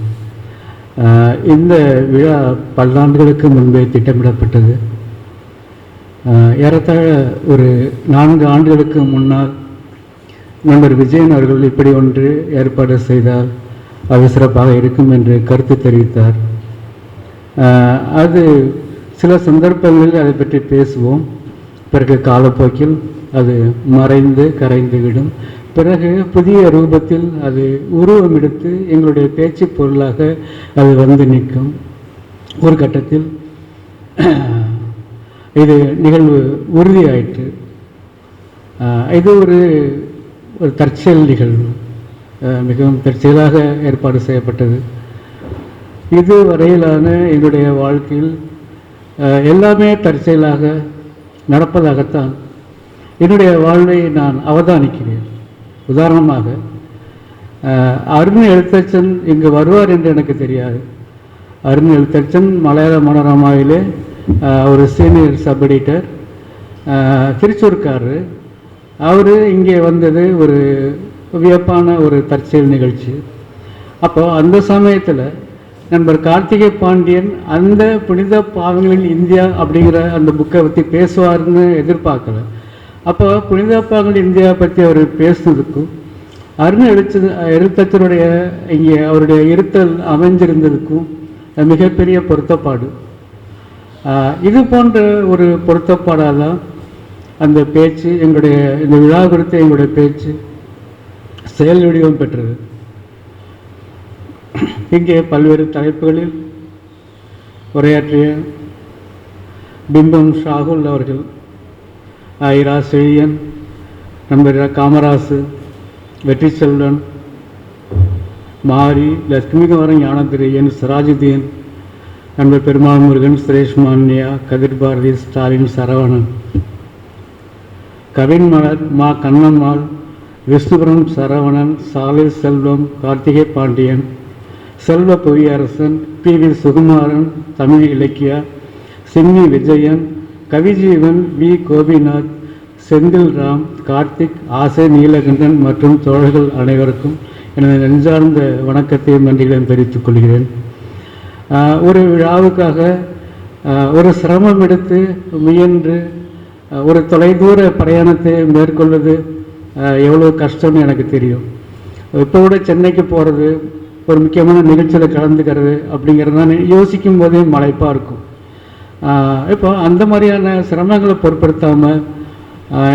இந்த விழா பல்லாண்டுகளுக்கு முன்பே திட்டமிடப்பட்டது. ஏறத்தாழ ஒரு 4 ஆண்டுகளுக்கு முன்னால் நண்பர் விஜயன் அவர்கள் இப்படி ஒன்று ஏற்பாடு செய்தால் அது சிறப்பாக இருக்கும் என்று கருத்து தெரிவித்தார். அது சில சந்தர்ப்பங்களில் அதை பற்றி பேசுவோம். பிறகு காலப்போக்கில் அது மறைந்து கரைந்துவிடும். பிறகு புதிய ரூபத்தில் அது உருவம் எடுத்து எங்களுடைய பேச்சு பொருளாக அது வந்து நிற்கும். ஒரு கட்டத்தில் இது நிகழ்வு உறுதியாயிற்று. இது ஒரு தற்செயல் நிகழ்வு, மிகவும் தற்செயலாக ஏற்பாடு செய்யப்பட்டது. இது வரையிலான எங்களுடைய வாழ்க்கையில் எல்லாமே தற்செயலாக நடப்பதாகத்தான் என்னுடைய வாழ்வை நான் அவதானிக்கிறேன். உதாரணமாக அருண் எழுத்தச்சன் இங்கு வருவார் என்று எனக்கு தெரியாது. அருண் எழுத்தச்சன் மலையாள மனோரமாவிலே ஒரு சீனியர் சப் எடிட்டர், திருச்சூர்காரர். அவர் இங்கே வந்தது ஒரு வியப்பான ஒரு தற்செயல் நிகழ்ச்சி. அப்போ அந்த சமயத்தில் நண்பர் கார்த்திகை பாண்டியன் அந்த புனித பாவங்களின் இந்தியா அப்படிங்கிற அந்த புக்கை பற்றி பேசுவார்னு எதிர்பார்க்கல. அப்போ புனித பாவங்கள் இந்தியா பற்றி அவர் பேசுனதுக்கும் அருண் எழுத்தச்சனுடைய இங்கே அவருடைய இருத்தல் அமைஞ்சிருந்ததுக்கும் மிகப்பெரிய பொருத்தப்பாடு. இது போன்ற ஒரு பொருத்தப்பாடாக தான் அந்த பேச்சு, எங்களுடைய இந்த விழா குறித்த எங்களுடைய பேச்சு செயல் வடிவம் பெற்றது. இங்கே பல்வேறு தலைப்புகளில் உரையாற்றிய பிம்பம் ஷாகுல் அவர்கள், இரா செழியன், நண்பர் காமராசு, வெற்றி செல்வன், மாரி, லட்சுமிகுமாரன், ஞானதிரியன், சிராஜுதீன், நண்பர் பெருமாள் முருகன், சுரேஷ் மான்யா, கதிர் பாரதி, ஸ்டாலின் சரவணன், கவின்மலர், மா கண்ணம்மாள், விஷ்ணுபுரம் சரவணன், சாலை செல்வம், கார்த்திகை பாண்டியன், செல்வ புவியரசன், PV சுகுமாரன், தமிழ் இலக்கியா, சிம்மி விஜயன், கவிஜீவன், V கோபிநாத், செந்தில் ராம், கார்த்திக், ஆசை நீலகண்டன் மற்றும் தோழர்கள் அனைவருக்கும் எனது நெஞ்சார்ந்த வணக்கத்தையும் நன்றிகளையும் தெரிவித்துக் கொள்கிறேன். ஒரு விழாவுக்காக ஒரு சிரமம் எடுத்து முயன்று ஒரு தொலைதூர பிரயாணத்தை மேற்கொள்வது எவ்வளோ கஷ்டம்னு எனக்கு தெரியும். இப்போ கூட சென்னைக்கு போகிறது, ஒரு முக்கியமான நிகழ்ச்சியில் கலந்துக்கிறது அப்படிங்கிறத யோசிக்கும் போதே மலைப்பாக இருக்கும். இப்போ அந்த மாதிரியான சிரமங்களை பொருட்படுத்தாமல்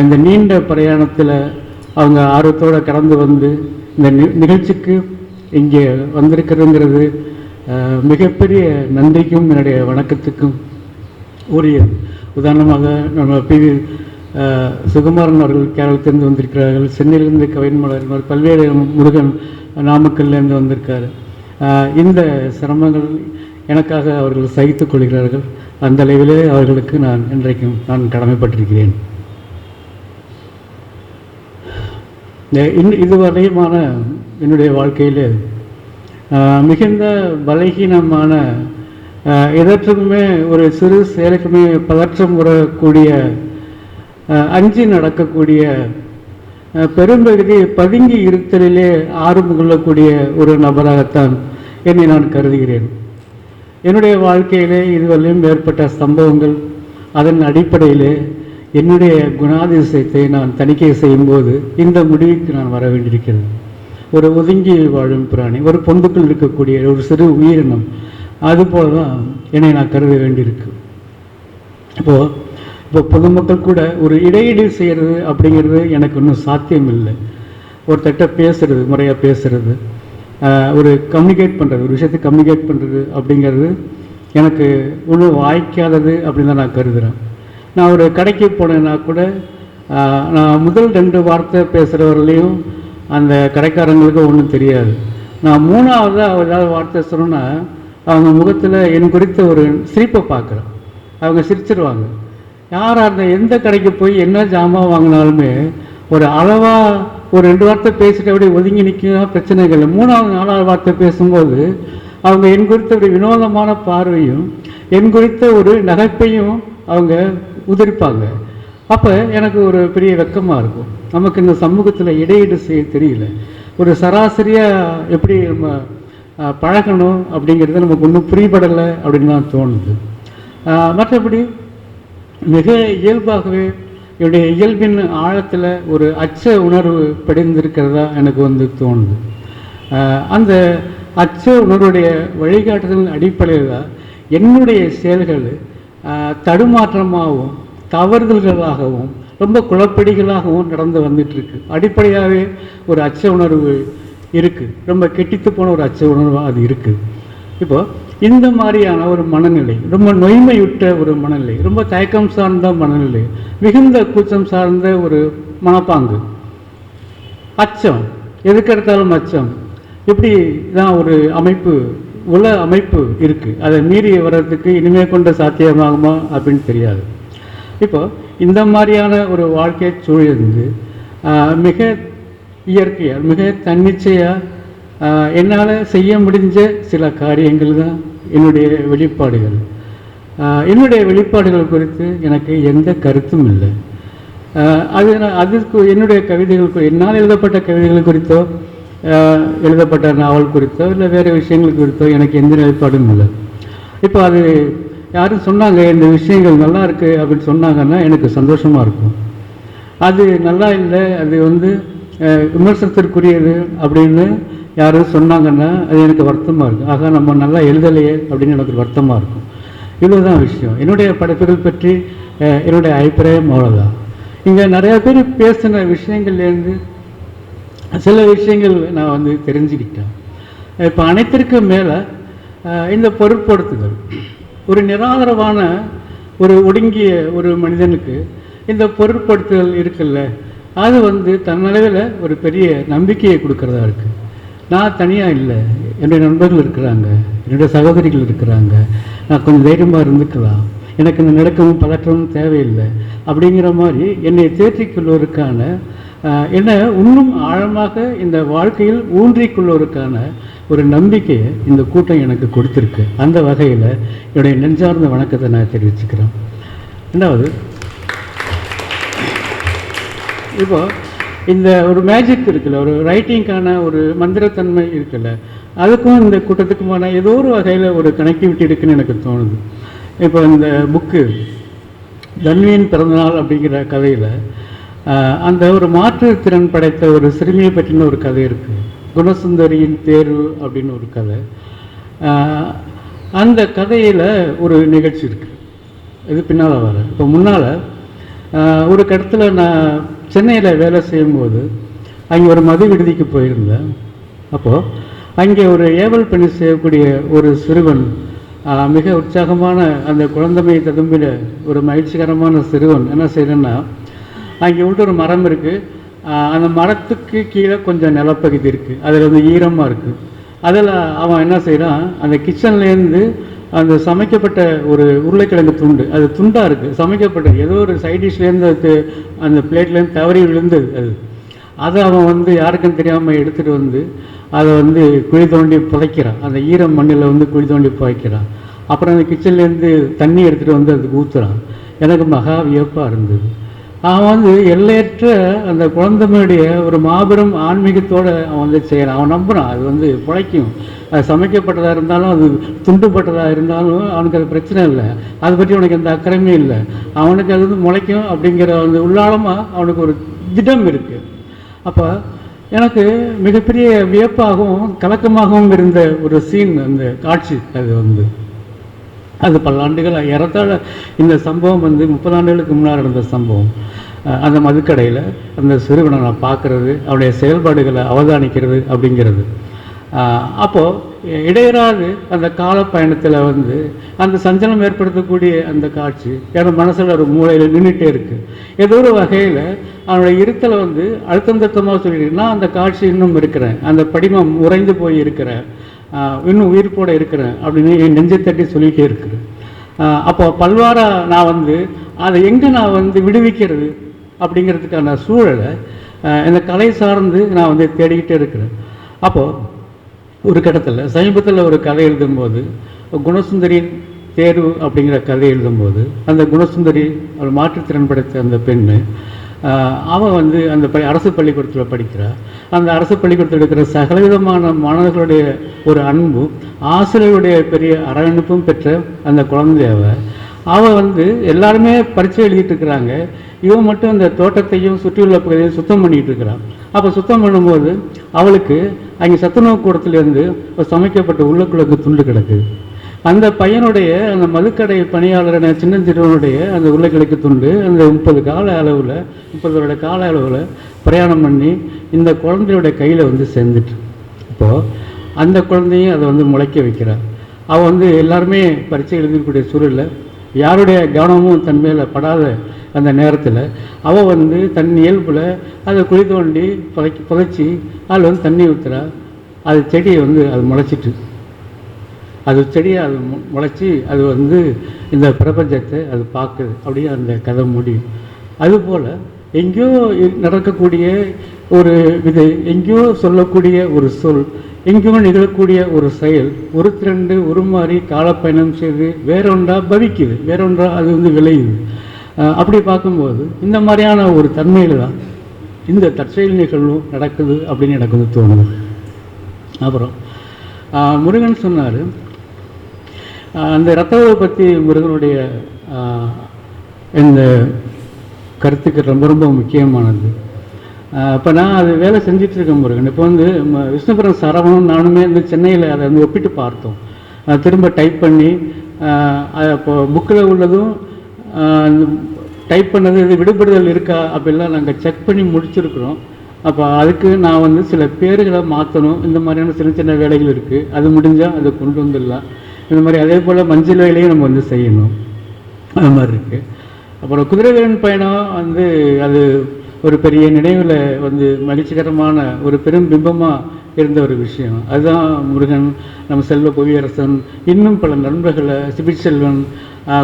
இந்த நீண்ட பிரயாணத்தில் அவங்க ஆர்வத்தோடு கடந்து வந்து இந்த நிகழ்ச்சிக்கு இங்கே வந்திருக்கிறதுங்கிறது மிகப்பெரிய நன்றிக்கும் என்னுடைய வணக்கத்துக்கும் உரிய. உதாரணமாக நம்ம PV சுகுமாரன் அவர்கள் கேரளத்திலிருந்து வந்திருக்கிறார்கள், சென்னையிலிருந்து கவின்மலர், பல்வேறு முருகன் நாமக்கல்லேருந்து வந்திருக்காரு. இந்த சிரமங்கள் எனக்காக அவர்கள் சகித்துக் கொள்கிறார்கள். அந்த அளவிலே அவர்களுக்கு இன்றைக்கும் நான் கடமைப்பட்டிருக்கிறேன். இதுவரையுமான என்னுடைய வாழ்க்கையில் மிகுந்த பலகீனமான, எதற்குமே ஒரு சிறு செயலுக்குமே பதற்றம் வரக்கூடிய, அஞ்சி நடக்கக்கூடிய, பெரும்பகுதி பதுங்கி இருத்தலிலே ஆர்வம் கொள்ளக்கூடிய ஒரு நபராகத்தான் என்னை நான் கருதுகிறேன். என்னுடைய வாழ்க்கையிலே இதுவரையும் ஏற்பட்ட சம்பவங்கள், அதன் அடிப்படையிலே என்னுடைய குணாதிசயத்தை நான் தணிக்கை செய்யும்போது இந்த முடிவுக்கு நான் வர வேண்டியிருக்கிறேன். ஒரு ஒதுங்கி வாழும் பிராணி, ஒரு பொந்துக்குள் இருக்கக்கூடிய ஒரு சிறு உயிரினம், அதுபோல தான் என்னை நான் கருத வேண்டியிருக்கு. இப்போ பொதுமக்கள் கூட ஒரு இடையீடு செய்கிறது அப்படிங்கிறது எனக்கு இன்னும் சாத்தியம் இல்லை. ஒருத்தட்ட பேசுகிறது, முறையாக பேசுகிறது, ஒரு கம்யூனிகேட் பண்ணுறது, ஒரு விஷயத்தை கம்யூனிகேட் பண்ணுறது அப்படிங்கிறது எனக்கு ஒன்றும் வாய்க்காதது அப்படின்னு தான் நான் கருதுகிறேன். நான் ஒரு கடைக்கு போனேன்னா கூட நான் முதல் 2 வார்த்தை பேசுகிறவர்களையும் அந்த கடைக்காரங்களுக்கு ஒன்றும் தெரியாது. நான் 3ஆவதாக ஏதாவது வார்த்தை சொன்னோன்னா அவங்க முகத்தில் என் குறித்த ஒரு சிரிப்பை பார்க்குறேன். அவங்க சிரிச்சிருவாங்க. யாராக இருந்தால் எந்த கடைக்கு போய் என்ன ஜாமான் வாங்கினாலுமே ஒரு அளவாக ஒரு 2 வார்த்தை பேசிட்டு அப்படியே ஒதுங்கி நிற்க பிரச்சனைகள். 3ஆவது 4ஆவது வார்த்தை பேசும்போது அவங்க என் குறித்த ஒரு வினோதமான பார்வையும் என் குறித்த ஒரு நகைப்பையும் அவங்க உதிர்ப்பாங்க. அப்போ எனக்கு ஒரு பெரிய வெக்கமாக இருக்கும். நமக்கு இந்த சமூகத்தில் இடையீடு செய்ய தெரியல. ஒரு சராசரியாக எப்படி நம்ம பழகணும் அப்படிங்கிறது நமக்கு ஒன்றும் புரியப்படலை அப்படின்னு தான் தோணுது. மற்றபடி மிக இயல்பாகவே என்னுடைய இயல்பின் ஆழத்தில் ஒரு அச்ச உணர்வு படிந்திருக்கிறதா எனக்கு தோணுது. அந்த அச்ச உணர்வுடைய வழிகாட்டுதலின் அடிப்படையில் தான் என்னுடைய செயல்கள் தடுமாற்றமாகவும் தவறுதல்களாகவும் ரொம்ப குழப்படிகளாகவும் நடந்து வந்துட்டுருக்கு. அடிப்படையாகவே ஒரு அச்ச உணர்வு இருக்குது, ரொம்ப கெட்டித்து போன ஒரு அச்ச உணர்வாக அது இருக்குது. இப்போது இந்த மாதிரியான ஒரு மனநிலை, ரொம்ப நொய்மையுற்ற ஒரு மனநிலை, ரொம்ப தயக்கம் சார்ந்த மனநிலை, மிகுந்த கூச்சம் சார்ந்த ஒரு மனப்பாங்கு, அச்சம், எதுக்கெடுத்தாலும் அச்சம், இப்படி தான் ஒரு அமைப்பு, உல அமைப்பு இருக்குது. அதை மீறி வர்றதுக்கு இனிமே கொண்ட சாத்தியமாகுமா அப்படின்னு தெரியாது. இப்போ இந்த மாதிரியான ஒரு வாழ்க்கை சூழலிருந்து மிக இயற்கையாக, மிக தன்னிச்சையாக என்னால் செய்ய முடிஞ்ச சில காரியங்கள் தான் என்னுடைய வெளிப்பாடுகள். என்னுடைய வெளிப்பாடுகள் குறித்து எனக்கு எந்த கருத்தும் இல்லை. அதுக்கு என்னுடைய கவிதைகள், என்னால் எழுதப்பட்ட கவிதைகள் குறித்தோ எழுதப்பட்ட நாவல் குறித்தோ இல்லை வேறு விஷயங்கள் குறித்தோ எனக்கு எந்த நிலைப்பாடும் இல்லை. இப்போ அது யாரும் சொன்னாங்க இந்த விஷயங்கள் நல்லா இருக்குது அப்படின்னு சொன்னாங்கன்னா எனக்கு சந்தோஷமாக இருக்கும். அது நல்லா இல்லை, அது விமர்சனத்திற்குரியது அப்படின்னு யாரும் சொன்னாங்கன்னா அது எனக்கு வருத்தமாக இருக்கும். ஆக நம்ம நல்லா எழுதலையே அப்படின்னு எனக்கு வருத்தமாக இருக்கும். இவ்வளோதான் விஷயம். என்னுடைய படைப்புகள் பற்றி என்னுடைய அபிப்பிராயம் அவ்வளோதான். இங்கே நிறையா பேர் பேசின விஷயங்கள்லேருந்து சில விஷயங்கள் நான் தெரிஞ்சுக்கிட்டேன். இப்போ அனைத்திற்கும் மேலே இந்த பொருட்படுத்துதல், ஒரு நிராதரவான ஒரு ஒடுங்கிய ஒரு மனிதனுக்கு இந்த பொருட்படுத்துதல் இருக்குல்ல, அது தன்னளவில் ஒரு பெரிய நம்பிக்கையை கொடுக்கறதா இருக்குது. நான் தனியாக இல்லை, என்னுடைய நண்பர்கள் இருக்கிறாங்க, என்னுடைய சகோதரிகள் இருக்கிறாங்க, நான் கொஞ்சம் தைரியமாக இருந்துக்கலாம், எனக்கு இந்த நடுக்கமும் பதற்றமும் தேவையில்லை அப்படிங்கிற மாதிரி என்னை தேற்றிக்கொள்வதற்கான, என்னை இன்னும் ஆழமாக இந்த வாழ்க்கையில் ஊன்றிக்கொள்வதற்கான ஒரு நம்பிக்கையை இந்த கூட்டம் எனக்கு கொடுத்துருக்கு. அந்த வகையில் என்னுடைய நெஞ்சார்ந்த வணக்கத்தை நான் தெரிவிச்சுக்கிறேன். ரெண்டாவது, இப்போ இந்த ஒரு மேஜிக் இருக்குல்ல, ஒரு ரைட்டிங்கான ஒரு மந்திரத்தன்மை இருக்குல்ல, அதுக்கும் இந்த கூட்டத்துக்குமான ஏதோ ஒரு வகையில் ஒரு கனெக்டிவிட்டி இருக்குன்னு எனக்கு தோணுது. இப்போ இந்த புக்கு தன்வியின் பிறந்தநாள் அப்படிங்கிற கதையில் அந்த ஒரு மாற்றுத்திறன் படைத்த ஒரு சிறுமியை பற்றின ஒரு கதை இருக்குது. குணசுந்தரியின் தேர்வு அப்படின்னு ஒரு கதை. அந்த கதையில் ஒரு நிகழ்ச்சி இருக்குது. இது பின்னால் வர, இப்போ முன்னால் ஒரு இடத்துல நான் சென்னையில் வேலை செய்யும்போது அங்கே ஒரு மது விடுதிக்கு போயிருந்தேன். அப்போது அங்கே ஒரு ஏவல் பணி செய்யக்கூடிய ஒரு சிறுவன், மிக உற்சாகமான அந்த குழந்தைமை ததும்பின ஒரு மகிழ்ச்சிகரமான சிறுவன் என்ன செய்யறேன்னா, அங்கே ஒரு மரம் இருக்குது, அந்த மரத்துக்கு கீழே கொஞ்சம் நிலப்பகுதி இருக்குது, அதில் ஈரமாக இருக்குது. அதில் அவன் என்ன செய்கிறான், அந்த கிச்சன்லேருந்து அந்த சமைக்கப்பட்ட ஒரு உருளைக்கிழங்கு துண்டு, அது துண்டாக இருக்குது, சமைக்கப்பட்ட ஏதோ ஒரு சைட் டிஷ்லேருந்து அது அந்த பிளேட்லேருந்து தவறி விழுந்தது. அதை அவன் யாருக்கும் தெரியாமல் எடுத்துகிட்டு அதை வந்து குழி தோண்டி புதைக்கிறான். அந்த ஈரம் மண்ணில் வந்து குழி தோண்டி புதைக்கிறான். அப்புறம் அந்த கிச்சன்லேருந்து தண்ணி எடுத்துகிட்டு வந்து அதுக்கு ஊற்றுறான். எனக்கு மகா வியப்பாக இருந்தது. அவன் வந்து எல்லையற்ற அந்த குழந்தைமையுடைய ஒரு மாபெரும் ஆன்மீகத்தோடு அவன் வந்து செய்கிறான். அவன் நம்புகிறான் அது வந்து பிழைக்கும். அது சமைக்கப்பட்டதாக இருந்தாலும் அது துண்டுப்பட்டதாக இருந்தாலும் அவனுக்கு அது பிரச்சனை இல்லை. அதை பற்றி அவனுக்கு எந்த அக்கறையுமே இல்லை. அவனுக்கு அது வந்து முளைக்கும் அப்படிங்கிற அந்த உள்ளாழமாக அவனுக்கு ஒரு திடம் இருக்குது. அப்போ எனக்கு மிகப்பெரிய வியப்பாகவும் கலக்கமாகவும் இருந்த ஒரு சீன் அந்த காட்சி. அது பல ஆண்டுகள் ஏறத்தாழ இந்த சம்பவம் வந்து 30 ஆண்டுகளுக்கு முன்னாடி நடந்த சம்பவம். அந்த மதுக்கடையில் அந்த சிறுவனை நான் பார்க்குறது, அவனுடைய செயல்பாடுகளை அவதானிக்கிறது அப்படிங்கிறது. அப்போது இடையராது அந்த கால பயணத்தில் வந்து அந்த சஞ்சலம் ஏற்படுத்தக்கூடிய அந்த காட்சி என் மனசில் ஒரு மூளையில் நின்றுட்டே இருக்குது. ஏதோ ஒரு வகையில் அவனுடைய இருத்தலை வந்து அழுத்தம் திருத்தமாக சொல்லிட்டு நான் அந்த காட்சி இன்னும் இருக்கிறேன், அந்த படிமம் உறைந்து போய் இருக்கிறேன், இன்னும் உயிர்ப்போடு இருக்கிறேன் அப்படின்னு என் நெஞ்சை தட்டி சொல்லிகிட்டே இருக்கிறேன். அப்போ பல்வாரா நான் வந்து அதை எங்கே நான் வந்து விடுவிக்கிறது அப்படிங்கிறதுக்கான சூழலை இந்த கலை சார்ந்து நான் வந்து தேடிக்கிட்டே இருக்கிறேன். அப்போது ஒரு கட்டத்தில் சமீபத்தில் ஒரு கதை எழுதும்போது குணசுந்தரியின் தேர்வு அப்படிங்கிற கதை எழுதும்போது அந்த குணசுந்தரி அவள் மாற்றுத்திறன் படைத்த அந்த பெண்ணு அவன் வந்து அந்த அரசு பள்ளிக்கூடத்தில் படிக்கிறாள். அந்த அரசு பள்ளிக்கூடத்தில் இருக்கிற சகலவிதமான மாணவர்களுடைய ஒரு அன்பும் ஆசிரியருடைய பெரிய அரவணைப்பும் பெற்ற அந்த குழந்தையவ அவள் வந்து எல்லாருமே பரீட்சை எழுதிட்டு இருக்கிறாங்க. இவன் மட்டும் அந்த தோட்டத்தையும் சுற்றியுள்ள பகுதியையும் சுத்தம் பண்ணிகிட்டு இருக்கிறான். அப்போ சுத்தம் பண்ணும்போது அவளுக்கு அங்கே சத்துணவு கூடத்துலேருந்து சமைக்கப்பட்ட உருளைக்கிழங்கு துண்டு கிடக்குது. அந்த பையனுடைய அந்த மதுக்கடை பணியாளரான சின்னஞ்சிறுவனுடைய அந்த உருளைக்கிழங்கு துண்டு அந்த 30 வருட கால அளவில் பிரயாணம் பண்ணி இந்த குழந்தையோட கையில் வந்து சேர்ந்துட்டு இப்போது அந்த குழந்தையும் அதை வந்து முளைக்க வைக்கிறாள். அவள் வந்து எல்லாருமே பரீட்சை எழுதக்கூடிய சூழலில் யாருடைய கவனமும் தன் மேலே படாத அந்த நேரத்தில் அவள் வந்து தன் இயல்பில் அதை குழி தோண்டி புதைச்சி அதில் வந்து தண்ணி ஊற்றுறா. அது செடியை வந்து அது முளைச்சிட்டு அது செடியை அது முளைச்சி அது வந்து இந்த பிரபஞ்சத்தை அது பார்க்குது. அப்படியே அந்த கதை முடியும். அதுபோல் எங்கேயோ நடக்கக்கூடிய ஒரு இது, எங்கேயோ சொல்லக்கூடிய ஒரு சொல், எங்கேயோ நிகழக்கூடிய ஒரு செயல் ஒரு திரண்டு உருமாறி காலப்பயணம் செய்து வேறொன்றா பவிக்குது, வேறொன்றா அது வந்து விளையுது. அப்படி பார்க்கும்போது இந்த மாதிரியான ஒரு தன்மையில் தான் இந்த தற்செயல் நிகழ்வும் நடக்குது அப்படின்னு எனக்கு வந்து தோணுது. அப்புறம் முருகன் சொன்னார் அந்த ரத்தவை பற்றி முருகனுடைய இந்த கருத்துக்கு ரொம்ப ரொம்ப முக்கியமானது. இப்போ நான் அது வேலை செஞ்சிட்ருக்கேன் முருகன். இப்போ வந்து விஷ்ணுபுரம் சரவணன் நானுமே வந்து சென்னையில் அதை வந்து ஒப்பிட்டு பார்த்தோம். திரும்ப டைப் பண்ணி இப்போ புக்கில் உள்ளதும் டைப் பண்ணது இது விடுபடுதல் இருக்கா அப்படிலாம் நாங்கள் செக் பண்ணி முடிச்சிருக்கிறோம். அப்போ அதுக்கு நான் வந்து சில பேர்களை மாற்றணும். இந்த மாதிரியான சின்ன சின்ன வேலைகள் இருக்குது. அது முடிஞ்சால் அதை கொண்டு வந்துடலாம். இந்த மாதிரி அதே போல் மஞ்சள் வேலையும் நம்ம வந்து செய்யணும். அது மாதிரி இருக்குது. அப்புறம் குதிரைவேலன் பயணம் வந்து அது ஒரு பெரிய நினைவில் வந்து மகிழ்ச்சிகரமான ஒரு பெரும் பிம்பமாக இருந்த ஒரு விஷயம். அதுதான் முருகன், நம்ம செல்வ புவியரசன், இன்னும் பல நண்பர்களை சிபிச்செல்வன்,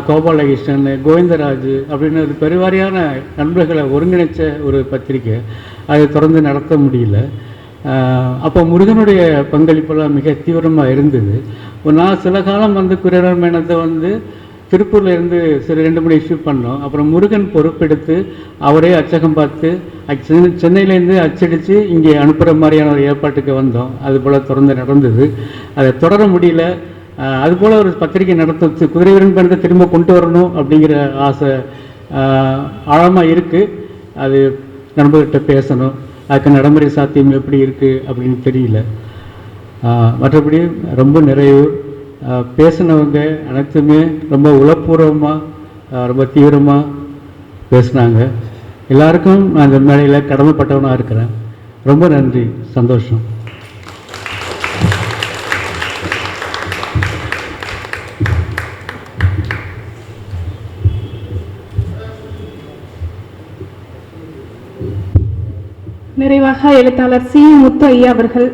கோபாலகிருஷ்ணன், கோவிந்தராஜ் அப்படின்னு ஒரு பெருவாரியான நண்பர்களை ஒருங்கிணைச்ச ஒரு பத்திரிக்கை. அதை தொடர்ந்து நடத்த முடியல. அப்போ முருகனுடைய பங்களிப்பெல்லாம் மிக தீவிரமாக இருந்தது. நான் சில காலம் வந்து குதிரைவேலன் பயணத்தை வந்து திருப்பூரில் இருந்து சரி 2-3 இஷ்யூ பண்ணோம். அப்புறம் முருகன் பொறுப்பெடுத்து அவரே அச்சகம் பார்த்து சென்னையிலேருந்து அச்சடித்து இங்கே அனுப்புகிற மாதிரியான ஒரு ஏற்பாட்டுக்கு வந்தோம். அதுபோல் தொடர்ந்து நடந்தது. அதை தொடர முடியல. அதுபோல் ஒரு பத்திரிகை நடத்த குதிரைவேலன் பயணத்தை திரும்ப கொண்டு வரணும் அப்படிங்கிற ஆசை ஆழமாக இருக்குது. அது நண்பர்கிட்ட பேசணும். அதுக்கு நடைமுறை சாத்தியம் எப்படி இருக்குது அப்படின்னு தெரியல. மற்றபடி ரொம்ப நிறைவு. பேசினவங்க அனைத்துமே ரொம்ப உளப்பூர்வமாக ரொம்ப தீவிரமாக பேசினாங்க. எல்லாருக்கும் நான் இந்த மேடையில் கடமைப்பட்டவனாக இருக்கிறேன். ரொம்ப நன்றி, சந்தோஷம். நிறைவாக எழுத்தாளர் சி முத்து ஐயா அவர்கள்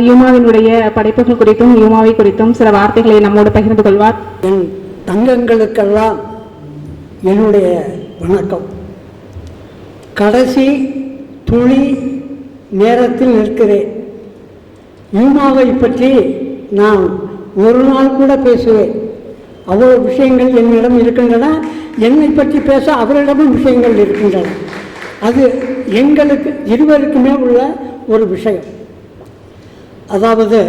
யூமாவினுடைய படைப்புகள் குறித்தும் யூமாவை குறித்தும் சில வார்த்தைகளை நம்மோடு பகிர்ந்து கொள்வார். என் தங்கங்களுக்கெல்லாம் என்னுடைய வணக்கம். கடைசி துளி நேரத்தில் நிற்கிறேன். யூமாவை பற்றி நான் ஒரு நாள் கூட பேசுவேன். அவ்வளோ விஷயங்கள் என்னிடம் இருக்கின்றன. என்னை பற்றி பேச அவரிடமும் விஷயங்கள் இருக்கின்றன. அது எங்களுக்கு இருவருக்குமே உள்ள ஒரு விஷயம். அதாவது